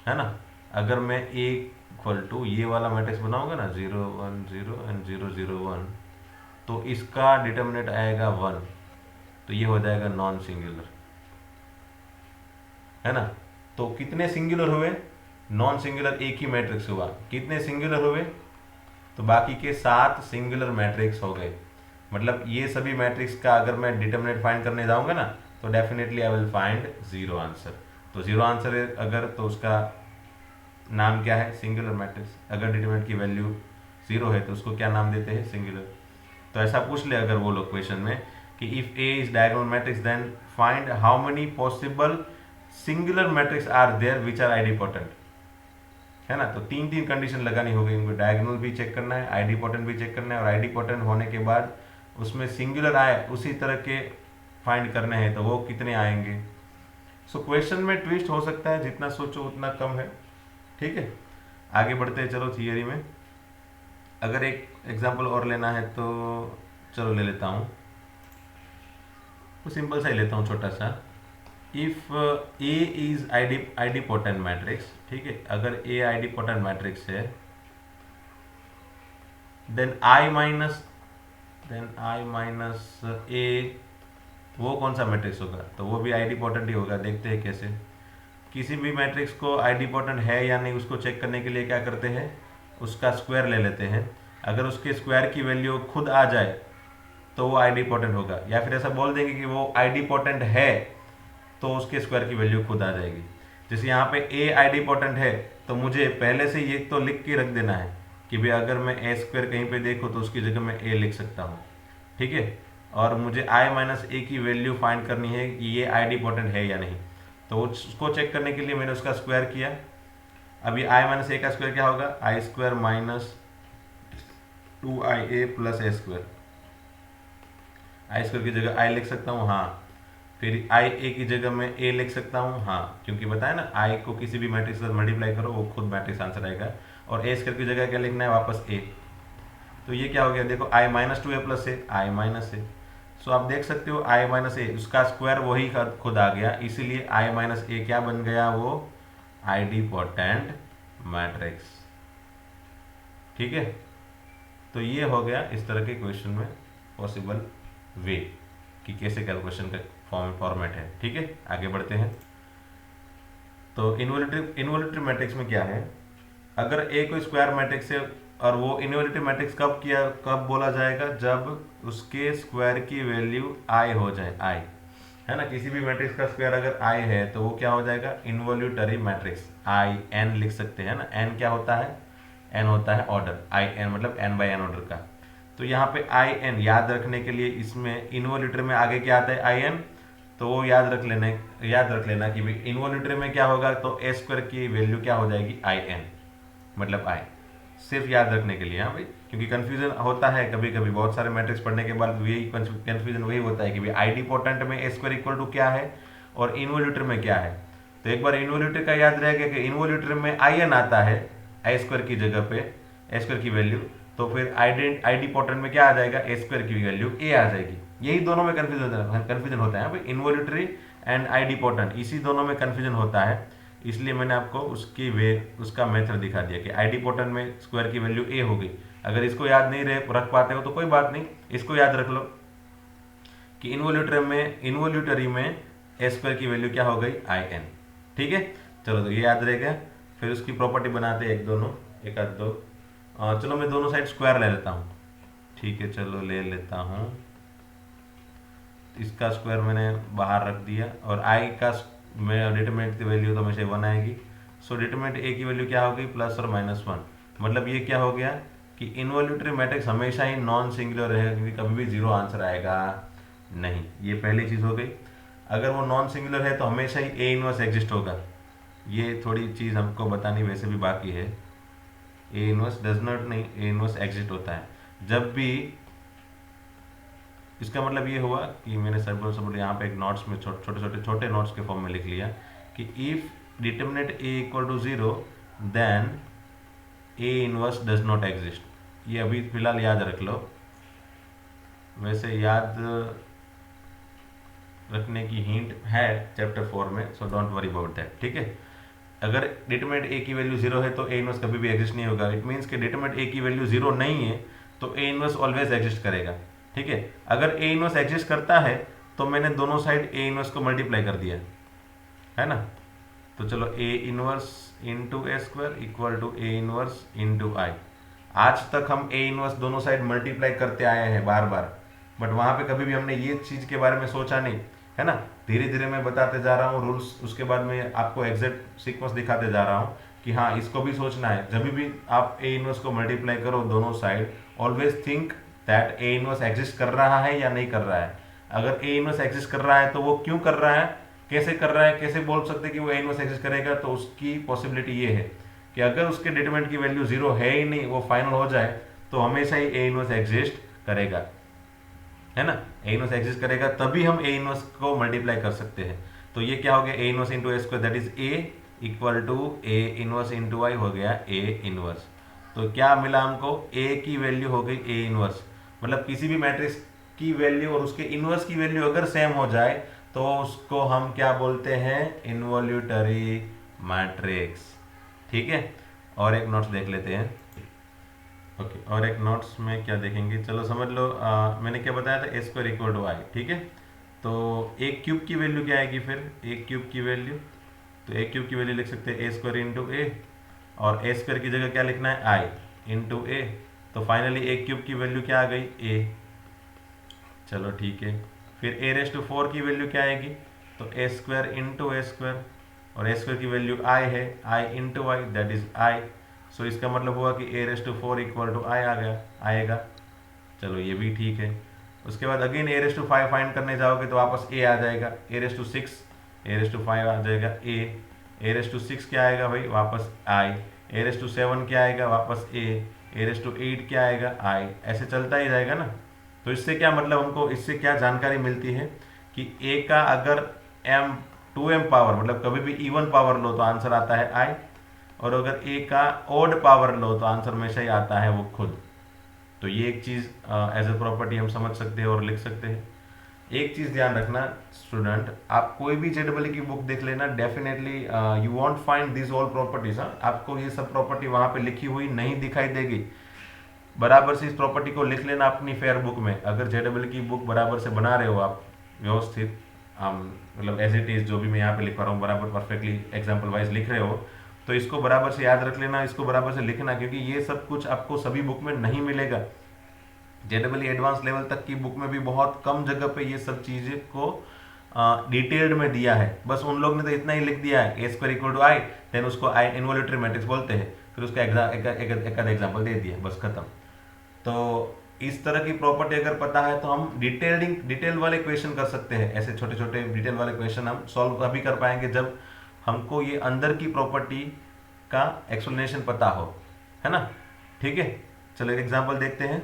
है ना। अगर मैं ए इक्वल टू ये वाला मैट्रिक्स बनाऊंगा ना, 0 1 0 एंड 0 0 1, तो इसका डिटर्मिनेंट आएगा 1, तो ये हो जाएगा नॉन सिंगुलर, है ना। तो कितने सिंगुलर हुए, नॉन सिंगुलर एक ही मैट्रिक्स हुआ, कितने सिंगुलर हुए, तो बाकी के 7 सिंगुलर मैट्रिक्स हो गए। मतलब ये सभी मैट्रिक्स का अगर मैं डिटर्मिनेंट फाइंड करने जाऊंगा ना, तो definitely I will find 0 answer. तो 0 आंसर है अगर, तो उसका नाम क्या है, सिंगुलर मैट्रिक्स। अगर डिटर्मिनेंट की वैल्यू 0 है तो उसको क्या नाम देते हैं, सिंगुलर। तो ऐसा पूछ ले अगर वो लोग क्वेश्चन में कि if A is diagonal matrix then find how many possible singular matrix are there which are idempotent, है ना। तो 3 कंडीशन लगानी होगी उनको, डायगोनल भी चेक करना है, आइडिपोटेंट भी चेक करना है, और आइडिपोटेंट होने के बाद उसमें सिंगुलर आए उसी तरह के फाइंड करने हैं, तो वो कितने आएंगे। सो क्वेश्चन में ट्विस्ट हो सकता है, जितना सोचो उतना कम है, ठीक है। आगे बढ़ते हैं, चलो थियरी में। अगर एक एग्जांपल और लेना है तो चलो ले लेता हूँ, तो सिंपल सा ही लेता हूँ, छोटा सा। If A is idempotent matrix, ठीक है, अगर ए आइडिपोटेंट मैट्रिक्स है, देन आई माइनस ए वो कौन सा मैट्रिक्स होगा, तो वो भी आइडिपोटेंट ही होगा। देखते हैं कैसे। किसी भी मैट्रिक्स को आइडिपोटेंट है या नहीं उसको चेक करने के लिए क्या करते हैं, उसका स्क्वायर ले लेते हैं। अगर उसके स्क्वायर की वैल्यू खुद आ जाए तो वो आइडिपोटेंट होगा, या फिर ऐसा बोल देंगे कि वो आइडिपोटेंट है तो उसके स्क्वायर की वैल्यू खुद आ जाएगी। जैसे यहाँ पे ए आइडिपोटेंट है, तो मुझे पहले से ये तो लिख के रख देना है कि भाई अगर मैं ए स्क्वायर कहीं पे देखूँ तो उसकी जगह मैं ए लिख सकता हूँ, ठीक है। और मुझे आई माइनस ए की वैल्यू फाइंड करनी है कि ये आइडिपोटेंट है या नहीं, तो उसको चेक करने के लिए मैंने उसका स्क्वायर किया। अब ये आई माइनस ए का स्क्वायर क्या होगा, आई square minus 2ia plus A square. I square की जगह आई लिख सकता हूँ, हाँ। फिर आई ए की जगह मैं ए लिख सकता हूँ, हाँ, क्योंकि बताया ना आई को किसी भी मैट्रिक्स से मल्टीप्लाई करो वो खुद मैट्रिक्स आंसर आएगा। और ए स्क्वायर की जगह क्या लिखना है, वापस ए। तो ये क्या हो गया, देखो आई माइनस टू ए प्लस ए, आई माइनस ए। सो आप देख सकते हो आई माइनस ए, उसका स्क्वायर वही खुद आ गया, इसीलिए आई माइनस ए क्या बन गया, वो आइडिपोटेंट मैट्रिक्स। ठीक है, तो ये हो गया इस तरह के क्वेश्चन में पॉसिबल वे कि कैसे कैलकुलेशन का फॉर्मेट है। ठीक है, आगे बढ़ते हैं। तो इन्वोल्यूटरी मैट्रिक्स में क्या है, अगर ए कोई स्क्वायर मैट्रिक्स है और वो इन्वोल्यूटरी मैट्रिक्स कब बोला जाएगा, जब उसके स्क्वायर की वैल्यू आई हो जाए, आई है ना, किसी भी मैट्रिक्स का स्क्वायर अगर आई है तो वो क्या हो जाएगा, इन्वोल्यूटरी मैट्रिक्स। आई एन लिख सकते हैं ना, एन क्या होता है, एन होता है ऑर्डर, आई एन मतलब एन बाई एन ऑर्डर का। तो यहाँ पे आई एन याद रखने के लिए इसमें इन्वोल्यूटरी में आगे क्या आता है, आई एन, तो वो याद रख लेना कि भाई इन्वोल्यूटरी में क्या होगा, तो ए स्क्वायर की वैल्यू क्या हो जाएगी, आई एन मतलब आई, सिर्फ याद रखने के लिए। हाँ भाई, क्योंकि कंफ्यूजन होता है कभी कभी, बहुत सारे मैट्रिक्स पढ़ने के बाद यही कंफ्यूजन वही होता है कि भाई आइडिपोटेंट में ए स्क्वायर इक्वल टू क्या है और इन्वोल्यूटरी में क्या है। तो एक बार इन्वोल्यूटरी का याद रहेगा कि इन्वोल्यूटरी में आई एन आता है आई स्क्वायर की जगह पे, ए स्क्वायर की वैल्यू, तो फिर आइडिपोटेंट में क्या आ जाएगा, ए स्क्वायर की वैल्यू ए आ जाएगी। यही दोनों में कंफ्यूजन होता है भाई, इन्वोल्यूटरी एंड आइडिपोटेंट, इसी दोनों में कंफ्यूजन होता है। इसलिए मैंने आपको उसका मेथड दिखा दिया कि आइडिपोटेंट में स्क्वायर की वैल्यू ए हो गई। अगर इसको याद नहीं रख पाते हो तो कोई बात नहीं, इसको याद रख लो कि इन्वोल्यूटरी में ए स्क्वायर की वैल्यू क्या हो गई, आई एन। ठीक है, चलो तो ये याद रहेगा। फिर उसकी प्रॉपर्टी बनाते हैं एक आध दो। चलो मैं दोनों साइड स्क्वायर ले लेता हूँ। ठीक है, चलो ले लेता हूँ, इसका स्क्वायर मैंने बाहर रख दिया और आई का में डिटरमिनेंट की वैल्यू तो हमेशा 1 आएगी। सो डिटरमिनेंट ए की वैल्यू क्या हो गई, प्लस और माइनस 1। मतलब ये क्या हो गया कि इन्वोल्यूटरी मैट्रिक्स हमेशा ही नॉन सिंगुलर रहेगा, क्योंकि कभी भी जीरो आंसर आएगा नहीं। ये पहली चीज़ हो गई। अगर वो नॉन सिंगुलर है तो हमेशा ही ए इनवर्स एग्जिस्ट होगा। ये थोड़ी चीज़ हमको बतानी वैसे भी बाकी है। ए इनवर्स डज नॉट नहीं, ए इनवर्स एग्जिस्ट होता है जब भी, इसका मतलब ये हुआ कि मैंने सब यहाँ पे एक नोट्स में छोटे नोट्स के फॉर्म में लिख लिया कि if determinant A equal to 0 then A inverse does not exist. ये अभी फिलहाल याद रख लो, वैसे याद रखने की हिंट है चैप्टर 4 में, so don't worry about that. ठीक है, अगर डिटरमिनेंट ए की वैल्यू 0 है तो ए इनवर्स कभी भी एग्जिस्ट नहीं होगा। इट मीन्स कि डिटरमिनेंट ए की वैल्यू 0 नहीं है तो ए इनवर्स ऑलवेज एग्जिस्ट करेगा। ठीक है, अगर ए इनवर्स एग्जिस्ट करता है तो मैंने दोनों साइड ए इनवर्स को मल्टीप्लाई कर दिया है ना। तो चलो A inverse into A square equal to A inverse into I. आज तक हम ए इनवर्स दोनों साइड मल्टीप्लाई करते आए हैं बार बार, बट वहाँ पे कभी भी हमने ये चीज़ के बारे में सोचा नहीं है ना। धीरे धीरे मैं बताते जा रहा हूँ रूल्स, उसके बाद मैं आपको एग्जैक्ट सीक्वेंस दिखाते जा रहा हूँ कि हाँ इसको भी सोचना है। जब भी आप ए इनवर्स को मल्टीप्लाई करो दोनों side, always think that A inverse exist कर रहा है या नहीं कर रहा है। अगर ए इनवर्स एग्जिस्ट कर रहा है तो वो क्यों कर रहा है, कैसे कर रहा है, कैसे बोल सकते कि वो ए इनवर्स एग्जिस्ट करेगा, तो उसकी पॉसिबिलिटी ये है कि अगर उसके डिटरमिनेंट की वैल्यू 0 है ही नहीं, वो फाइनल हो जाए, तो हमेशा ही ए इनवर्स एग्जिस्ट करेगा, है ना। ए इनवर्स एग्जिस्ट करेगा तभी हम ए इनवर्स को मल्टीप्लाई कर सकते हैं। तो ये क्या हो गया, A inverse into A square that is A equal to A inverse into I, हो गया ए इनवर्स। तो क्या मिला हमको, ए की वैल्यू हो गई ए इनवर्स। मतलब किसी भी मैट्रिक्स की वैल्यू और उसके इनवर्स की वैल्यू अगर सेम हो जाए तो उसको हम क्या बोलते हैं, इन्वोल्यूटरी मैट्रिक्स। ठीक है, और एक नोट्स देख लेते हैं। ओके, और एक नोट्स में क्या देखेंगे, चलो समझ लो। मैंने क्या बताया था, ए स्क्वायर इक्वल टू आई। ठीक है, तो ए क्यूब की वैल्यू क्या आएगी फिर, ए क्यूब की वैल्यू, तो ए क्यूब की वैल्यू लिख सकते हैं ए स्क्वायर इंटू ए, और ए स्क्वायर की जगह क्या लिखना है, आई इंटू ए। तो फाइनली ए क्यूब की वैल्यू क्या आ गई, ए। चलो ठीक है, फिर ए रेस टू 4 की वैल्यू क्या आएगी, तो A square into A square, और ए स्क्वायर की वैल्यू आई है, I into I that is I. So इसका मतलब हुआ कि A raise to 4 equal to I आएगा। चलो ये भी ठीक है। उसके बाद again A raise to 5 find करने जाओगे तो वापस ए आ जाएगा, A raise to 6, A raise to 5 आ जाएगा ए रेस टू 6 क्या आएगा भाई, वापस आई, ए रेस टू 7 क्या आएगा, वापस ए रेस टू 8 क्या आएगा, आई। ऐसे चलता ही जाएगा ना। तो इससे क्या मतलब, हमको इससे क्या जानकारी मिलती है कि ए का अगर m 2m पावर मतलब कभी भी इवन पावर लो तो आंसर आता है i, और अगर ए का ओड पावर लो तो आंसर हमेशा ही आता है वो खुद। तो ये एक चीज़ एज ए प्रॉपर्टी हम समझ सकते हैं और लिख सकते हैं। एक चीज़ ध्यान रखना स्टूडेंट, आप कोई भी जेडबल की बुक देख लेना, definitely you want find this all properties. आपको ये सब प्रॉपर्टी वहाँ पे लिखी हुई नहीं दिखाई देगी। बराबर से इस प्रॉपर्टी को लिख लेना अपनी फेयर बुक में। अगर जेडबल की बुक बराबर से बना रहे हो आप व्यवस्थित, मतलब एज इट इज जो भी मैं यहाँ पे लिख पा रहा हूँ बराबर परफेक्टली एग्जाम्पल वाइज लिख रहे हो, तो इसको बराबर से याद रख लेना, इसको बराबर से लिखना, क्योंकि ये सब कुछ आपको सभी बुक में नहीं मिलेगा। जेडबल एडवांस लेवल तक की बुक में भी बहुत कम जगह पे ये सब चीज़ें को डिटेल्ड में दिया है। बस उन लोग ने तो इतना ही लिख दिया है A square equal to I, then उसको आई इन्वोल्यूटरी मैट्रिक्स बोलते हैं, फिर उसका एक आध एग्जाम्पल दे दिया, बस खत्म। तो इस तरह की प्रॉपर्टी अगर पता है तो हम डिटेल वाले क्वेश्चन कर सकते हैं। ऐसे छोटे छोटे डिटेल वाले क्वेश्चन हम सॉल्व अभी कर पाएंगे जब हमको ये अंदर की प्रॉपर्टी का एक्सप्लेनेशन पता हो, है ना। ठीक है, चलो एक एग्जाम्पल देखते हैं।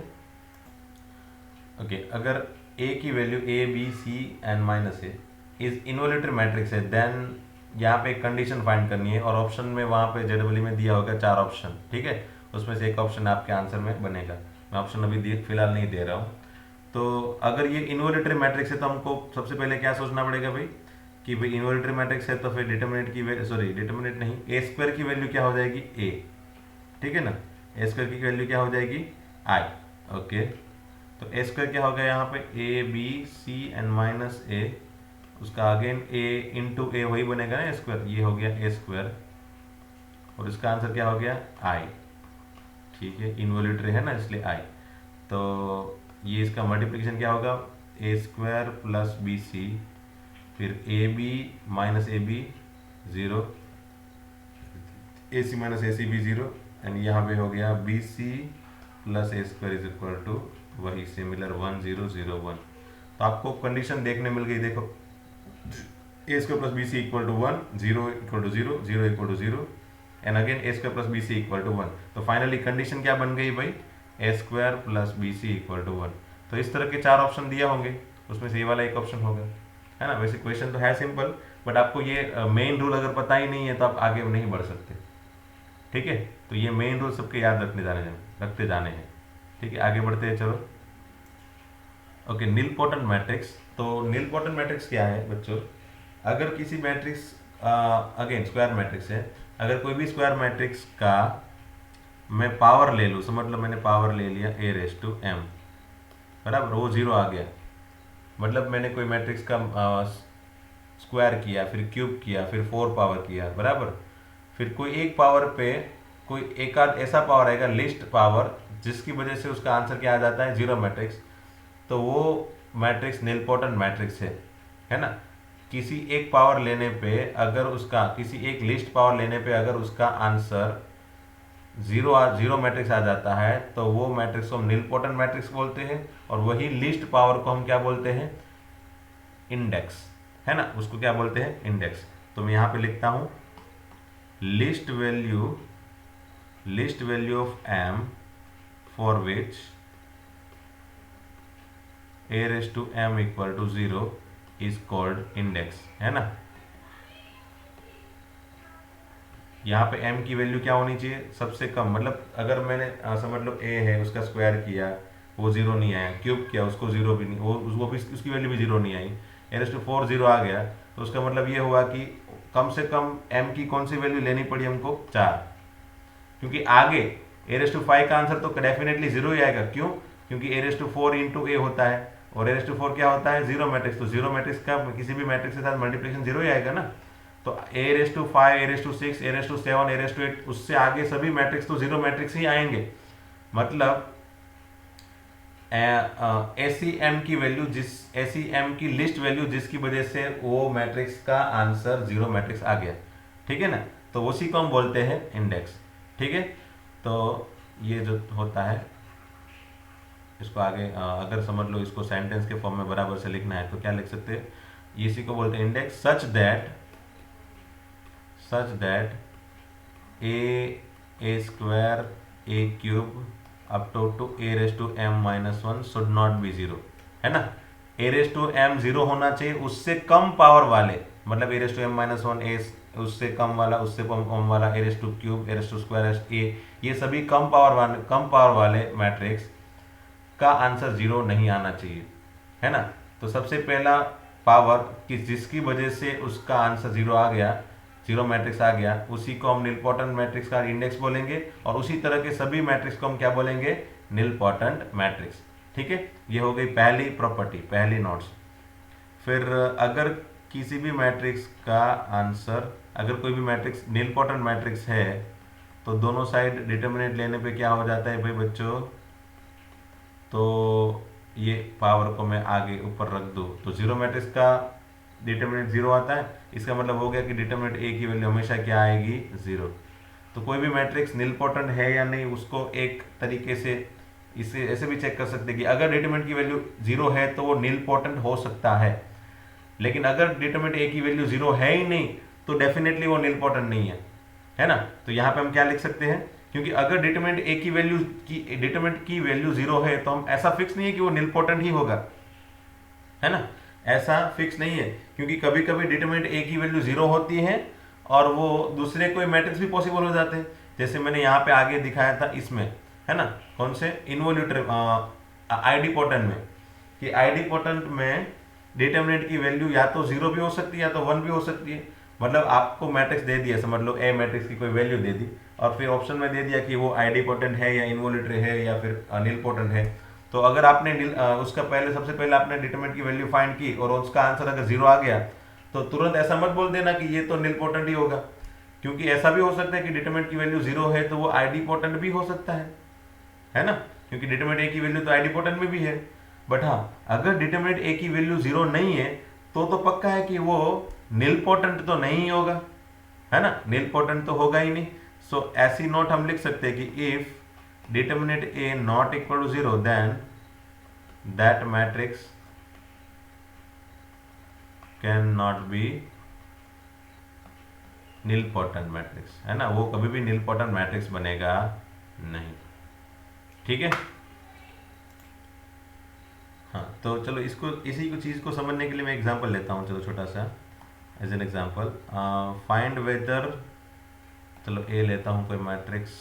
ओके, अगर a की value a b c and minus A is involutory matrix है, देन यहाँ पे एक कंडीशन फाइंड करनी है, और ऑप्शन में वहाँ पे जेडबल में दिया होगा 4 ऑप्शन। ठीक है, उसमें से एक ऑप्शन आपके आंसर में बनेगा। मैं ऑप्शन अभी फिलहाल नहीं दे रहा हूँ। तो अगर ये इन्वोल्यूटरी मैट्रिक्स है तो हमको सबसे पहले क्या सोचना पड़ेगा भाई, कि भाई इन्वोल्यूटरी मैट्रिक्स है तो फिर डिटर्मिनेंट की डिटर्मिनेंट नहीं, ए स्क्वायर की वैल्यू क्या हो जाएगी a। ठीक है ना, ए स्क्वायर की वैल्यू क्या हो जाएगी i। ओके, तो ए स्क्वायर क्या हो गया यहाँ पे A B C and minus A, उसका अगेन ए इंटू ए वही बनेगा ना स्क्वायर, ये हो गया ए स्क्वायर, और इसका आंसर क्या हो गया आई। ठीक है, इन्वोल्यूटरी है ना इसलिए आई। तो ये इसका मल्टीप्लिकेशन क्या होगा A square plus B C, फिर A B minus A B 0, A C minus A C B 0, and यहाँ पे हो गया B C plus A square is equal to वही सिमिलर 1 0 0 1। तो आपको कंडीशन देखने मिल गई, देखो A square plus B C equal to 1, 0 equal to 0, 0 equal to 0, and again A square plus B C equal to 1। तो फाइनली कंडीशन क्या बन गई भाई, A square plus B C equal to 1। तो इस तरह के 4 ऑप्शन दिया होंगे, उसमें से ये वाला एक ऑप्शन होगा, है ना। वैसे क्वेश्चन तो है सिंपल, बट आपको ये मेन रूल अगर पता ही नहीं है तो आप आगे नहीं बढ़ सकते। ठीक है, तो ये मेन रूल सबके याद रखते जाने हैं। ठीक है, आगे बढ़ते हैं, चलो। Okay, nilpotent matrix. तो नीलपोर्टन मैट्रिक्स क्या है बच्चों, अगर किसी मैट्रिक्स अगेन स्क्वायर मैट्रिक्स है, अगर कोई भी स्क्वायर मैट्रिक्स का मैं पावर ले लूँ, समझ लो मैंने पावर ले लिया ए रेस टू एम, बराबर, वो 0 आ गया, मतलब मैंने कोई मैट्रिक्स का स्क्वायर किया, फिर क्यूब किया, फिर 4 पावर किया, बराबर। फिर कोई एक पावर पे कोई एक आध ऐसा पावर आएगा लिस्ट पावर, जिसकी वजह से उसका आंसर क्या आ जाता है 0 मैट्रिक्स, तो वो मैट्रिक्स नीलपोर्टन मैट्रिक्स है ना। किसी एक पावर लेने पे अगर उसका, किसी एक लिस्ट पावर लेने पे अगर उसका आंसर 0 मैट्रिक्स आ जाता है तो वो मैट्रिक्स को हम नीलपोर्टन मैट्रिक्स बोलते हैं, और वही लिस्ट पावर को हम क्या बोलते हैं, इंडेक्स, है ना, उसको क्या बोलते हैं, इंडेक्स। तो मैं यहाँ पे लिखता हूँ least value of m for which a raised to m equal to 0 is called index, है ना। यहाँ पे m की वैल्यू क्या होनी चाहिए, सबसे कम, मतलब अगर मैंने समझ लो a है, उसका स्क्वायर किया वो 0 नहीं आया, क्यूब किया उसको 0 भी नहीं, वो भी उसकी वैल्यू भी 0 नहीं आई, a raised to 4 0 आ गया, तो उसका मतलब ये हुआ कि कम से कम m की कौन सी वैल्यू लेनी पड़ी हमको 4, क्योंकि आगे a raised to 5 का आंसर तो डेफिनेटली 0 ही आएगा। क्यों, क्योंकि a raised to 4 into a होता है, और a raised to 4 क्या होता है 0 मैट्रिक्स, तो 0 मैट्रिक्स का किसी भी मैट्रिक्स के साथ मल्टीप्लिकेशन 0 ही आएगा ना। तो a raised to 5, a raised to 6, a raised to 7, a raised to 8, उससे आगे सभी मैट्रिक्स तो 0 मैट्रिक्स ही आएंगे। मतलब ऐसी m की वैल्यू, ऐसी m की लिस्ट वैल्यू जिसकी वजह से वो मैट्रिक्स का आंसर 0 मैट्रिक्स आ गया, ठीक है ना, तो उसी को हम बोलते हैं इंडेक्स। ठीक है, तो ये जो होता है इसको आगे अगर समझ लो इसको सेंटेंस के फॉर्म में बराबर से लिखना है तो क्या लिख सकते हैं, इसी को बोलते हैं index, such that a square a cube up to a raise to m minus 1 should not be 0, है ना। A raise to M zero होना चाहिए, उससे कम पावर वाले, मतलब A raise to M minus one A, उससे कम वाला, उससे कम वाला, A raise to cube, A raise to square A, ये सभी कम पावर वाले मैट्रिक्स का आंसर जीरो नहीं आना चाहिए, है ना। तो सबसे पहला पावर कि जिसकी वजह से उसका आंसर जीरो आ गया, जीरो मैट्रिक्स आ गया, उसी को हम निलपोटेंट मैट्रिक्स का इंडेक्स बोलेंगे, और उसी तरह के सभी मैट्रिक्स को हम क्या बोलेंगे, निलपोटेंट मैट्रिक्स। ठीक है, ये हो गई पहली प्रॉपर्टी, पहली नोट्स। फिर अगर किसी भी मैट्रिक्स का आंसर, अगर कोई भी मैट्रिक्स निलपोटेंट मैट्रिक्स है, तो दोनों साइड डिटर्मिनेंट लेने पे क्या हो जाता है भाई बच्चों, तो ये पावर को मैं आगे ऊपर रख दूँ तो जीरो मैट्रिक्स का डिटर्मिनेंट जीरो आता है, इसका मतलब हो गया कि डिटर्मिनेंट ए की वैल्यू हमेशा क्या आएगी, जीरो। तो कोई भी मैट्रिक्स निलपोटेंट है या नहीं, उसको एक तरीके से इसे ऐसे भी चेक कर सकते हैं कि अगर डिटर्मिनेंट की वैल्यू जीरो है तो वो निलपोटेंट हो सकता है, लेकिन अगर डिटर्मिनेंट ए की वैल्यू जीरो है ही नहीं तो डेफिनेटली वो निलपोटेंट नहीं है ना। तो यहाँ पे हम क्या लिख सकते हैं, क्योंकि अगर डिटरमिनेंट ए की वैल्यू डिटरमिनेंट की वैल्यू जीरो है तो हम ऐसा फिक्स नहीं है कि वो निलपोटेंट ही होगा, है ना, ऐसा फिक्स नहीं है, क्योंकि कभी कभी डिटरमिनेंट ए की वैल्यू जीरो होती है और वो दूसरे कोई मैट्रिक्स भी पॉसिबल हो जाते हैं, जैसे मैंने यहाँ पे आगे दिखाया था इसमें, है ना, कौन से इनवोल्यूटिव आइडिपोटेंट में, कि आइडिपोटेंट में डिटरमिनेंट की वैल्यू या तो जीरो भी हो सकती है या तो वन भी हो सकती है। मतलब आपको मैट्रिक्स दे दिया, समझ लो ए मैट्रिक्स की कोई वैल्यू दे दी और फिर ऑप्शन में दे दिया कि वो आइडिपोटेंट है या इनवोल्यूटरी है या फिर निलपोटेंट है। तो अगर आपने उसका पहले सबसे पहले आपने डिटरमिनेंट की वैल्यू फाइंड की और उसका आंसर अगर जीरो आ गया तो तुरंत ऐसा मत बोल देना कि ये तो निलपोटेंट ही होगा, क्योंकि ऐसा भी हो सकता है कि डिटरमिनेंट की वैल्यू जीरो है तो वो आइडिपोटेंट भी हो सकता है ना, क्योंकि डिटरमिनेंट ए की वैल्यू तो आइडिपोटेंट में भी है। बट हाँ, अगर डिटरमिनेंट ए की वैल्यू जीरो नहीं है तो पक्का है कि वो निलपोटेंट तो नहीं होगा, है ना, निलपोटेंट तो होगा ही नहीं। सो ऐसी नोट हम लिख सकते हैं कि if determinant A not equal to zero then that matrix can not be nilpotent matrix, है ना, वो कभी भी निलपोटेंट मैट्रिक्स बनेगा नहीं। ठीक है, हाँ, तो चलो इसको इसी को चीज़ को समझने के लिए मैं एग्जांपल लेता हूँ, चलो छोटा सा as an example, find whether, चलो ए लेता हूँ कोई मैट्रिक्स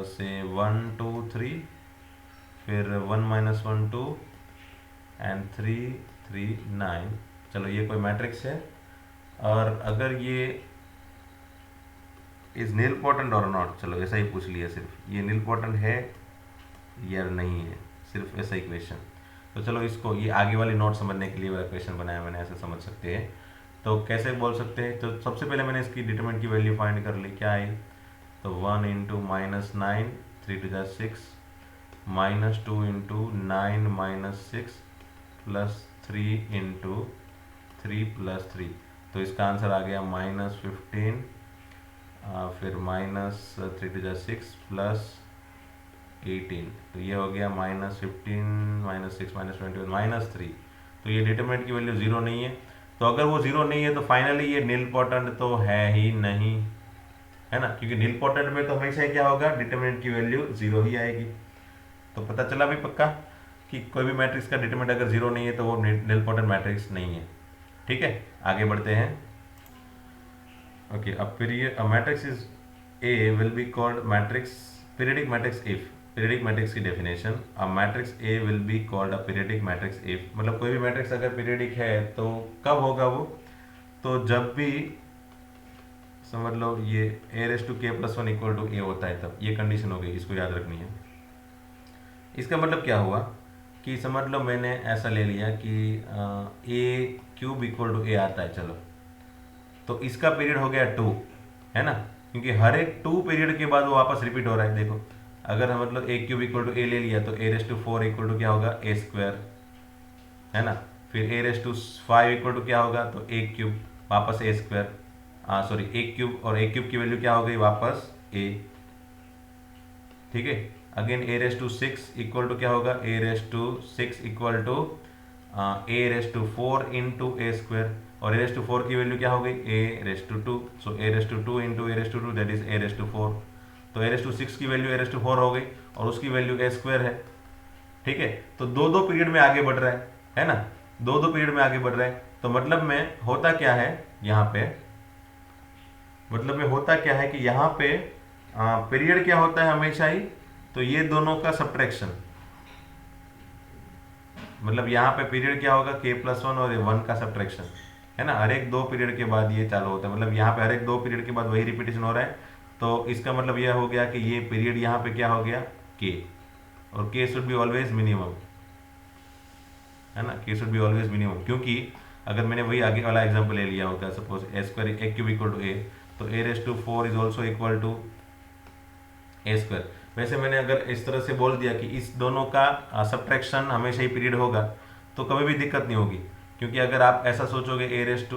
से 1 2 3, फिर 1 माइनस 1 2 एंड 3 3 9। चलो ये कोई मैट्रिक्स है और अगर ये इज निलपोटेंट और नॉट, चलो ऐसा ही पूछ लिया, सिर्फ ये निलपोटेंट है या नहीं है, सिर्फ ऐसा ही क्वेश्चन। तो चलो इसको ये आगे वाली नोट समझने के लिए वाला क्वेश्चन बनाया मैंने, ऐसे समझ सकते हैं। तो कैसे बोल सकते हैं, तो सबसे पहले मैंने इसकी डिटरमिनेंट की वैल्यू फाइंड कर ली, क्या आई, तो 1 into minus 9 3 to the 6 minus 2 into 9 minus 6 plus 3 into 3 plus 3, तो इसका आंसर आ गया माइनस 15, फिर माइनस 3 टू द 6 प्लस 18, तो ये हो गया माइनस 15 माइनस 6 माइनस 21 माइनस 3। तो ये डिटरमिनेंट की वैल्यू जीरो नहीं है, तो अगर वो जीरो नहीं है तो फाइनली ये निलपोटेंट तो है ही नहीं, है ना, क्योंकि निलपोटेंट में तो हमेशा क्या होगा, डिटरमिनेंट की वैल्यू जीरो ही आएगी। तो पता चला भी पक्का कि कोई भी मैट्रिक्स का डिटरमिनेंट अगर जीरो नहीं है तो वो निलपोटेंट मैट्रिक्स नहीं है। ठीक है, आगे बढ़ते हैं। ओके, अब period matrix is A will be called matrix periodic matrix if, periodic matrix की definition, a matrix A will be called a periodic matrix if, मतलब कोई भी मैट्रिक्स अगर पीरियडिक है तो कब होगा वो, तो जब भी समझ लो ये ए रेस टू के प्लस वन इक्वल टू ए होता है, तब ये कंडीशन हो गई, इसको याद रखनी है। इसका मतलब क्या हुआ कि समझ लो मैंने ऐसा ले लिया कि ए क्यूब इक्वल टू ए आता है, चलो तो इसका पीरियड हो गया 2, है ना, क्योंकि हर एक 2 पीरियड के बाद वो वापस रिपीट हो रहा है। देखो अगर मतलब ए क्यूब इक्वल टू ए ले लिया तो ए रेस टू 4 इक्वल टू क्या होगा, ए स्क्वायर, है ना, फिर ए रेस टू 5 इक्वल टू क्या होगा, तो ए क्यूब वापस ए स्क्वायर, सॉरी ए क्यूब, और ए क्यूब की वैल्यू क्या हो गई वापस ए। ठीक है, again A raise to 6 equal to क्या होगा, A raise to 6 equal to A raise to 4 into A square, और ए रेस टू 4 की वैल्यू क्या हो गई, A raise to 2, so A raise to 2 into A raise to 2 that is A raise to 4। तो ए raise to 6 की value A raise to 4 हो गई और उसकी वैल्यू ए स्क्वायर है। ठीक है, तो दो पीरियड में आगे बढ़ रहा है ना, दो दो पीरियड में आगे बढ़ रहे हैं। तो मतलब में होता क्या है यहाँ पे, मतलब में होता क्या है कि यहाँ पे पीरियड क्या होता है हमेशा ही, तो ये दोनों का सब्ट्रैक्शन, मतलब यहाँ पे पीरियड क्या होगा k+1 और 1 का सब्ट्रैक्शन है ना। हर एक 2 पीरियड के बाद ये चालू होता है, मतलब यहाँ पे हर एक 2 पीरियड के बाद वही रिपीटेशन हो रहा है। तो इसका मतलब यह हो गया कि ये पीरियड यहाँ पे क्या हो गया k, और k should be always minimum, है ना। k should be always minimum, क्योंकि अगर मैंने वही आगे वाला एग्जांपल ले लिया होता, suppose a² equal to a, तो a⁴ is also equal to a²। वैसे मैंने अगर इस तरह से बोल दिया कि इस दोनों का सब्ट्रैक्शन हमेशा ही पीरियड होगा, तो कभी भी दिक्कत नहीं होगी। क्योंकि अगर आप ऐसा सोचोगे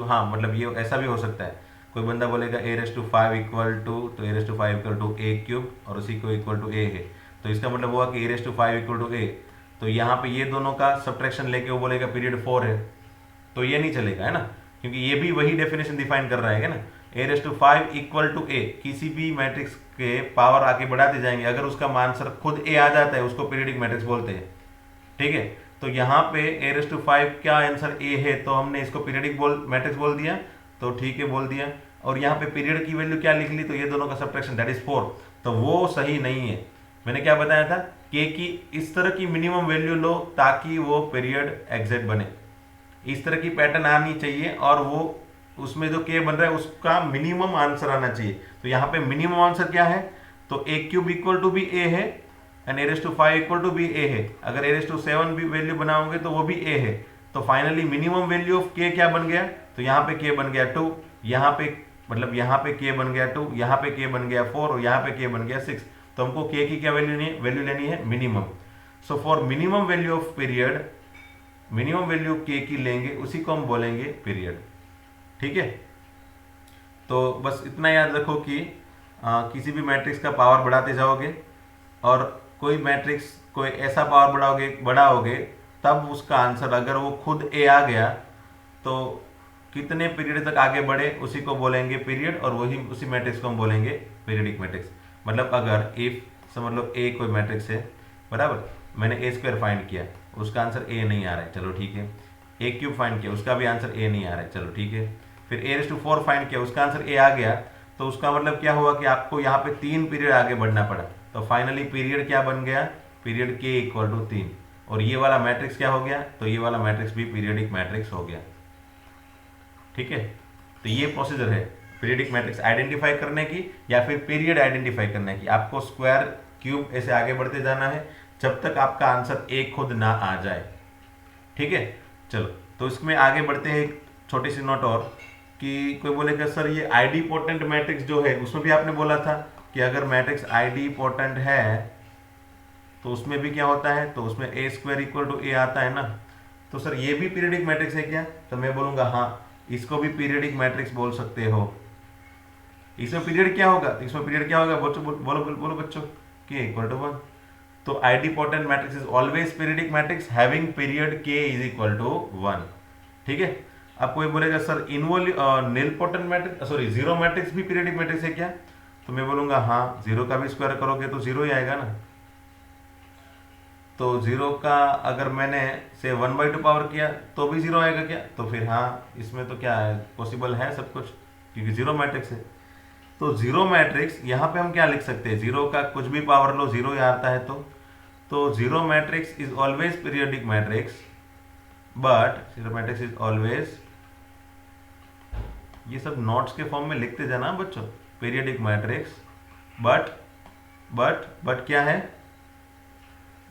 हाँ मतलब ये ऐसा भी हो सकता है, कोई बंदा बोलेगा a⁵ इक्वल टू, तो a⁵ इक्वल टू a³ और उसी को इक्वल टू a है, तो इसका मतलब हुआ कि a⁵ इक्वल टू a। तो यहाँ पे ये दोनों का सब्ट्रैक्शन लेके वो बोलेगा पीरियड 4 है, तो ये नहीं चलेगा, है ना, क्योंकि ये भी वही डेफिनेशन डिफाइन कर रहा है ना। a⁵ इक्वल टू a, किसी भी मैट्रिक्स के पावर आगे बढ़ाते जाएंगे, अगर उसका मान सर खुद a आ जाता है उसको पीरियडिक मैट्रिक्स बोलते हैं, ठीक है। तो यहाँ पे a⁵ क्या आंसर a है, तो हमने इसको पीरियडिक मैट्रिक्स बोल दिया, तो ठीक है बोल दिया। और यहाँ पे पीरियड की वैल्यू क्या लिख ली, तो ये दोनों का सब्ट्रैक्शन दैट इज 4, तो वो सही नहीं है। मैंने क्या बताया था k की इस तरह की मिनिमम वैल्यू लो ताकि वो पीरियड एग्जैक्ट बने, इस तरह की पैटर्न आनी चाहिए, और वो उसमें जो k बन रहा है उसका मिनिमम आंसर आना चाहिए। तो यहाँ पे मिनिमम आंसर क्या है, तो a³ इक्वल टू भी a है एंड a⁵ इक्वल टू भी a है। अगर a�7 भी वैल्यू बनाओगे तो वो भी a है। तो finally minimum value of k क्या बन गया, तो यहाँ पे k बन गया 2, यहाँ पे मतलब यहाँ पे k बन गया 2, यहाँ पे k बन गया 4 और यहाँ पे k बन गया 6। तो हमको k की क्या वैल्यू लेनी है minimum. So for minimum value of period, minimum value k की लेंगे, उसी को हम बोलेंगे पीरियड, ठीक है। तो बस इतना याद रखो कि किसी भी मैट्रिक्स का पावर बढ़ाते जाओगे और कोई मैट्रिक्स कोई ऐसा पावर बढ़ाओगे तब उसका आंसर अगर वो खुद a आ गया तो कितने पीरियड तक आगे बढ़े उसी को बोलेंगे पीरियड, और वही उसी मैट्रिक्स को हम बोलेंगे पीरियडिक मैट्रिक्स। मतलब अगर इफ समझ लो a कोई मैट्रिक्स है, बराबर, मैंने a² फाइंड किया, उसका आंसर a नहीं आ रहा है, चलो ठीक है। a³ फाइंड किया, उसका भी आंसर a नहीं आ रहा है, चलो ठीक है। फिर a⁴ फाइंड किया, उसका आंसर a आ गया, तो उसका मतलब क्या हुआ कि आपको यहाँ पे 3 पीरियड आगे बढ़ना पड़ा। तो फाइनली पीरियड क्या बन गया, पीरियड k इक्वल टू 3, और ये वाला मैट्रिक्स क्या हो गया, तो ये वाला मैट्रिक्स भी पीरियडिक मैट्रिक्स हो गया, ठीक है। तो ये प्रोसीजर है पीरियडिक मैट्रिक्स आइडेंटिफाई करने की या फिर पीरियड आइडेंटिफाई करने की। आपको स्क्वायर क्यूब ऐसे आगे बढ़ते जाना है जब तक आपका आंसर a खुद ना आ जाए, ठीक है। चलो तो इसमें आगे बढ़ते हैं, एक छोटी सी नोट और, कि कोई बोलेगा सर ये आईडी पोटेंट मैट्रिक्स जो है, उसमें भी आपने बोला था कि अगर मैट्रिक्स आईडी पोटेंट है तो उसमें भी क्या होता है, तो उसमें a² इक्वल टू a आता है ना। तो सर ये भी पीरियडिक मैट्रिक्स है क्या, तो मैं बोलूंगा हाँ, इसको भी पीरियडिक मैट्रिक्स बोल सकते हो। इसमें पीरियड क्या होगा, इसमें पीरियड क्या होगा, बोलो बच्चों, k इक्वल टू 1। तो idempotent matrix is always periodic matrix having period k is equal to 1, ठीक है। अब कोई बोलेगा sir nilpotent matrix, sorry zero matrix भी पीरियडिक मैट्रिक्स है क्या, तो मैं बोलूंगा हाँ, जीरो का भी स्क्वायर करोगे तो जीरो ही आएगा ना। तो जीरो का अगर मैंने से 1/2 पावर किया तो भी जीरो आएगा क्या, तो फिर हाँ, इसमें तो क्या है, पॉसिबल है सब कुछ, क्योंकि जीरो मैट्रिक्स है। तो जीरो मैट्रिक्स यहाँ पे हम क्या लिख सकते हैं, जीरो का कुछ भी पावर लो जीरो ही आता है। तो zero matrix is always periodic matrix, but zero matrix is always, ये सब नोट्स के फॉर्म में लिखते जाना बच्चों, पीरियडिक मैट्रिक्स, बट क्या है,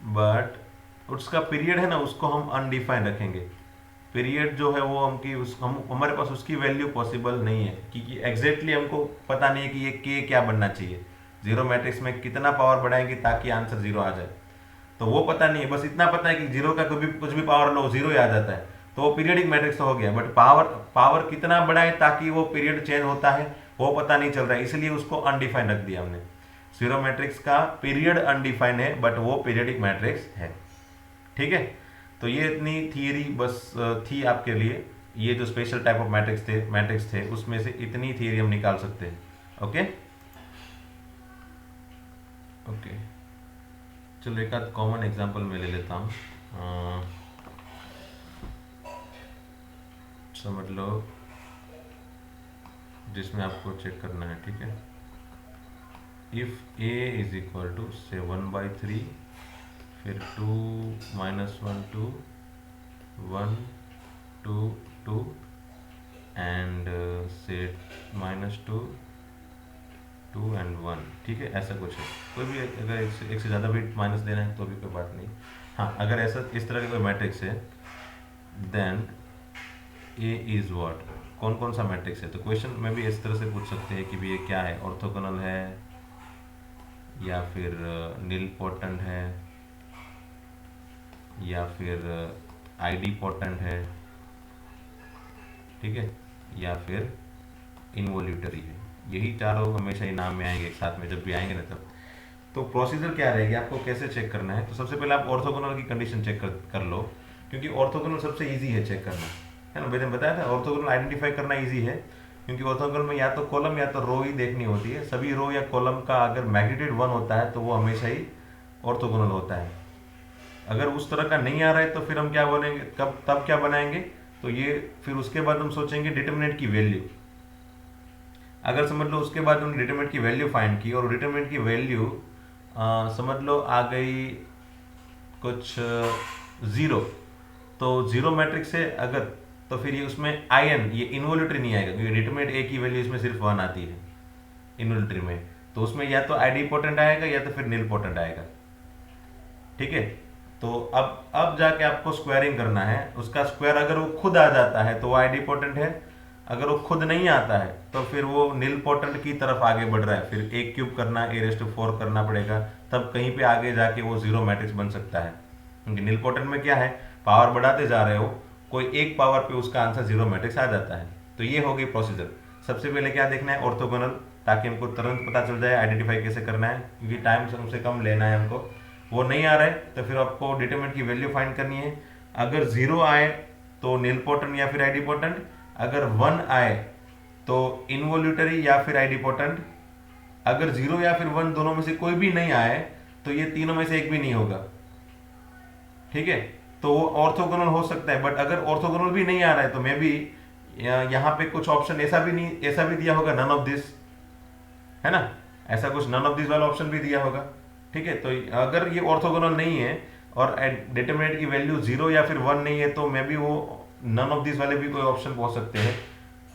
बट उसका पीरियड है ना उसको हम अनडिफाइंड रखेंगे। पीरियड जो है वो हमारे पास उसकी वैल्यू पॉसिबल नहीं है, क्योंकि एग्जैक्टली हमको पता नहीं है कि ये k क्या बनना चाहिए, जीरो मैट्रिक्स में कितना पावर बढ़ाएंगे ताकि आंसर जीरो आ जाए, तो वो पता नहीं है। बस इतना पता है कि जीरो का कुछ भी पावर लो जीरो ही आ जाता है, तो वो पीरियडिक मैट्रिक्स हो गया। बट पावर कितना बढ़ाए ताकि वो पीरियड चेंज होता है वो पता नहीं चल रहा है, इसलिए उसको अनडिफाइंड रख दिया हमने। जीरो मैट्रिक्स का पीरियड अनडिफाइंड है बट वो पीरियडिक मैट्रिक्स है, ठीक है। तो ये इतनी थियरी बस थी आपके लिए, ये जो स्पेशल टाइप ऑफ मैट्रिक्स थे उसमें से इतनी थियरी हम निकाल सकते हैं। ओके ओके, चलो एक आध कॉमन एग्जांपल मैं ले लेता हूँ। समझ लो जिसमें आपको चेक करना है, ठीक है। If A is equal to से 1/3, फिर 2 -1 2 1 2 2 एंड से -2 2 एंड 1, ठीक है, ऐसा कुछ है। कोई भी अगर एक से ज़्यादा भी माइनस देना है तो भी कोई बात नहीं। हाँ, अगर ऐसा इस तरह का कोई मैट्रिक्स है देन ए इज व्हाट, कौन कौन सा मैट्रिक्स है। तो क्वेश्चन में भी इस तरह से पूछ सकते हैं कि भी ये क्या है, ऑर्थोगोनल है या फिर नीलपोटेंट है या फिर आइडीपोटेंट है, ठीक है, या फिर इनवोल्यूटरी है। यही चारों हमेशा ही नाम में आएंगे एक साथ में, जब भी आएंगे ना तब। तो प्रोसीजर क्या रहेगी, आपको कैसे चेक करना है। तो सबसे पहले आप ऑर्थोगोनल की कंडीशन चेक कर लो, क्योंकि ऑर्थोगोनल सबसे इजी है चेक करना, है ना। मैंने बताया था ऑर्थोगोनल आइडेंटिफाई करना इजी है, क्योंकि ऑर्थोगोनल में या तो कॉलम या तो रो ही देखनी होती है। सभी रो या कॉलम का अगर मैग्नीट्यूड 1 होता है तो वो हमेशा ही ऑर्थोगोनल होता है। अगर उस तरह का नहीं आ रहा है तो फिर हम क्या बोलेंगे, तब क्या बनाएंगे, तो ये फिर उसके बाद हम सोचेंगे डिटरमिनेंट की वैल्यू। अगर समझ लो उसके बाद हमने डिटरमिनेंट की वैल्यू फाइंड की और डिटरमिनेंट की वैल्यू समझ लो आ गई कुछ 0, तो 0 मैट्रिक्स है अगर, तो फिर ये उसमें आयन, ये इनवोल्यूटरी नहीं आएगा, क्योंकि डिटरमिनेंट ए की वैल्यू इसमें सिर्फ 1 आती है इनवोल्यूटरी में। तो उसमें या तो आइडीपोटेंट आएगा या तो फिर नीलपोटेंट आएगा, ठीक है। तो अब जाके आपको स्क्वायरिंग करना है। उसका स्क्वायर अगर वो खुद आ जाता है तो वो आइडीपोटेंट है, अगर वो खुद नहीं आता है तो फिर वो नीलपोटेंट की तरफ आगे बढ़ रहा है। फिर एक क्यूब करना, a⁴ करना पड़ेगा, तब कहीं पे आगे जाके वो 0 मैट्रिक्स बन सकता है। क्योंकि नीलपोटेंट में क्या है, पावर बढ़ाते जा रहे हो, कोई एक पावर पे उसका आंसर 0 मैट्रिक्स आ जाता है। तो ये हो गई प्रोसीजर। सबसे पहले क्या देखना है, ऑर्थोगोनल, ताकि हमको तुरंत पता चल जाए आइडेंटिफाई कैसे करना है, क्योंकि टाइम से कम लेना है हमको। वो नहीं आ रहा है तो फिर आपको डिटरमिनेंट की वैल्यू फाइंड करनी है। अगर 0 आए तो नीलपोटेंट या फिर आइडीपोटेंट, अगर 1 आए तो इनवोल्यूटरी या फिर आइडीपोटेंट, अगर 0 या फिर 1 दोनों में से कोई भी नहीं आए तो ये तीनों में से एक भी नहीं होगा, ठीक है। तो वो ऑर्थोगोनल हो सकता है, बट अगर ऑर्थोगोनल भी नहीं आ रहा है तो मे बी यहाँ पे कुछ ऑप्शन ऐसा भी दिया होगा नन ऑफ दिस, है ना, ऐसा कुछ नन ऑफ दिस वाला ऑप्शन भी दिया होगा, ठीक है। तो अगर ये ऑर्थोगोनल नहीं है और डिटरमिनेंट की वैल्यू 0 या फिर 1 नहीं है तो मे बी वो नन ऑफ दिस वाले भी कोई ऑप्शन हो सकते हैं,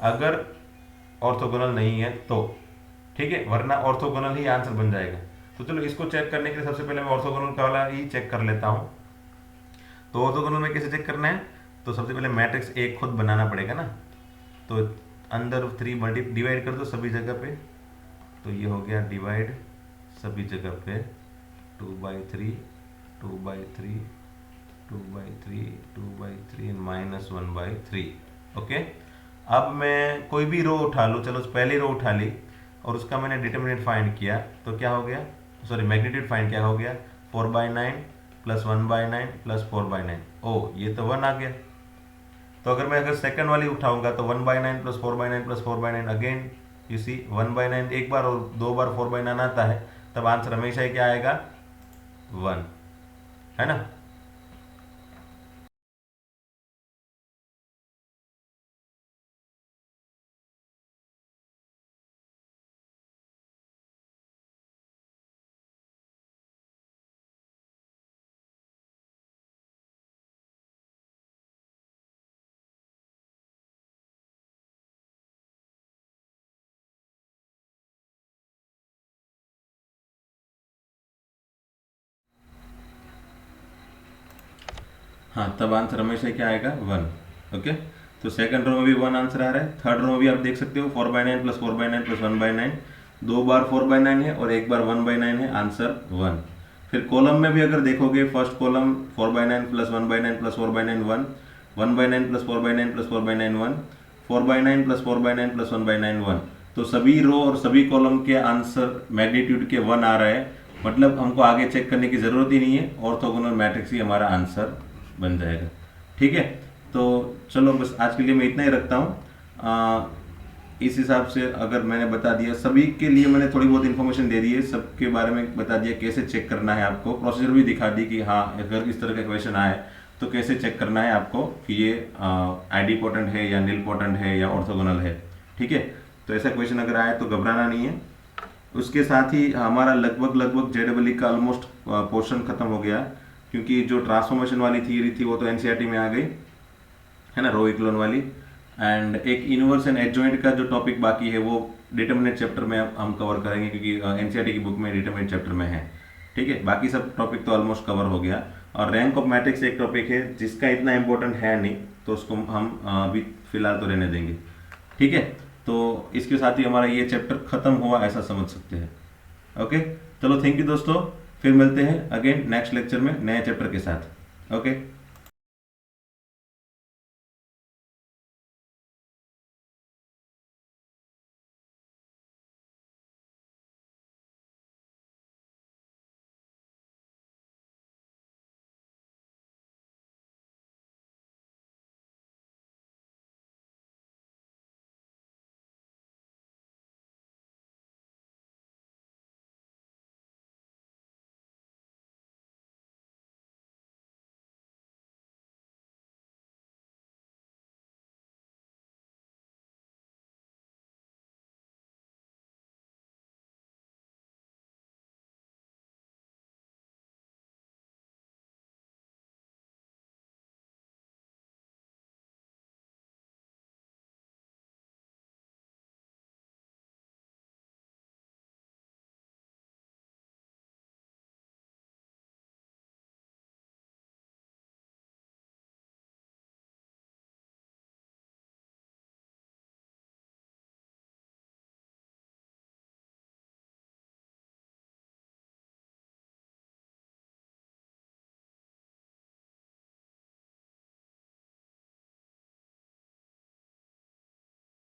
अगर ऑर्थोगोनल नहीं है तो, ठीक है, वरना ऑर्थोगोनल ही आंसर बन जाएगा। तो चलो इसको चेक करने के लिए सबसे पहले मैं ऑर्थोगोनल का वाला ही चेक कर लेता हूँ। तो ऑर्थोगोनल में कैसे चेक करना है, तो सबसे पहले मैट्रिक्स एक खुद बनाना पड़ेगा ना। तो अंदर 3 डिवाइड कर दो सभी जगह पे, तो ये हो गया डिवाइड सभी जगह पे 2/3 2/3 2/3 2/3 -1/3, ओके। अब मैं कोई भी रो उठा लूँ, चलो पहली रो उठा ली और उसका मैंने डिटरमिनेंट फाइंड किया, तो क्या हो गया, सॉरी मैग्नीट्यूड फाइंड क्या हो गया, 4/9 + 1/9 + 4/9। ओ ये तो 1 आ गया। तो अगर सेकंड वाली उठाऊंगा तो 1/9 + 4/9 + 4/9 अगेन, यू सी 1/9 एक बार और 2 बार 4/9 आता है, तब आंसर हमेशा ही क्या आएगा, 1, है ना। हाँ, तब आंसर हमेशा क्या आएगा, 1, ओके। तो सेकंड रो में भी 1 आंसर आ रहा है। थर्ड रो में भी आप देख सकते हो 4/9 + 4/9 + 1/9, 2 बार 4/9 है और एक बार 1/9 है, आंसर 1। फिर कॉलम में भी अगर देखोगे, फर्स्ट कॉलम 4/9 + 1/9 + 4/9 1, 1/9 + 4/9 + 4/9 1, 4/9 + 4/9 + 1/9 1। तो सभी रो और सभी कॉलम के आंसर मैग्नीट्यूड के 1 आ रहे हैं, मतलब हमको आगे चेक करने की जरूरत ही नहीं है, ऑर्थोगोनल मैट्रिक्स ही हमारा आंसर बन जाएगा, ठीक है। तो चलो बस आज के लिए मैं इतना ही रखता हूँ। इस हिसाब से अगर मैंने बता दिया, सभी के लिए मैंने थोड़ी बहुत इन्फॉर्मेशन दे दी है, सबके बारे में बता दिया कैसे चेक करना है, आपको प्रोसीजर भी दिखा दी कि हाँ अगर इस तरह का क्वेश्चन आए तो कैसे चेक करना है आपको कि ये आइडिपोटेंट है या निलपोटेंट है या ऑर्थोगोनल है। ठीक है, तो ऐसा क्वेश्चन अगर आए तो घबराना नहीं है। उसके साथ ही हमारा लगभग जेडबलई का ऑलमोस्ट पोर्शन खत्म हो गया, क्योंकि जो ट्रांसफॉर्मेशन वाली थियरी थी वो तो एनसीईआरटी में आ गई है ना, रो इक्लोन वाली। एंड एक इनवर्स एंड एडजॉइंट का जो टॉपिक बाकी है वो डिटर्मिनेंट चैप्टर में हम कवर करेंगे, क्योंकि एनसीईआरटी की बुक में डिटर्मिनेंट चैप्टर में है। ठीक है, बाकी सब टॉपिक तो ऑलमोस्ट कवर हो गया। और रैंक ऑफ मैट्रिक्स एक टॉपिक है जिसका इतना इंपॉर्टेंट है नहीं, तो उसको हम अभी फिलहाल तो रहने देंगे। ठीक है, तो इसके साथ ही हमारा ये चैप्टर खत्म हुआ ऐसा समझ सकते हैं। ओके, चलो थैंक यू दोस्तों, फिर मिलते हैं अगेन नेक्स्ट लेक्चर में नए चैप्टर के साथ। ओके।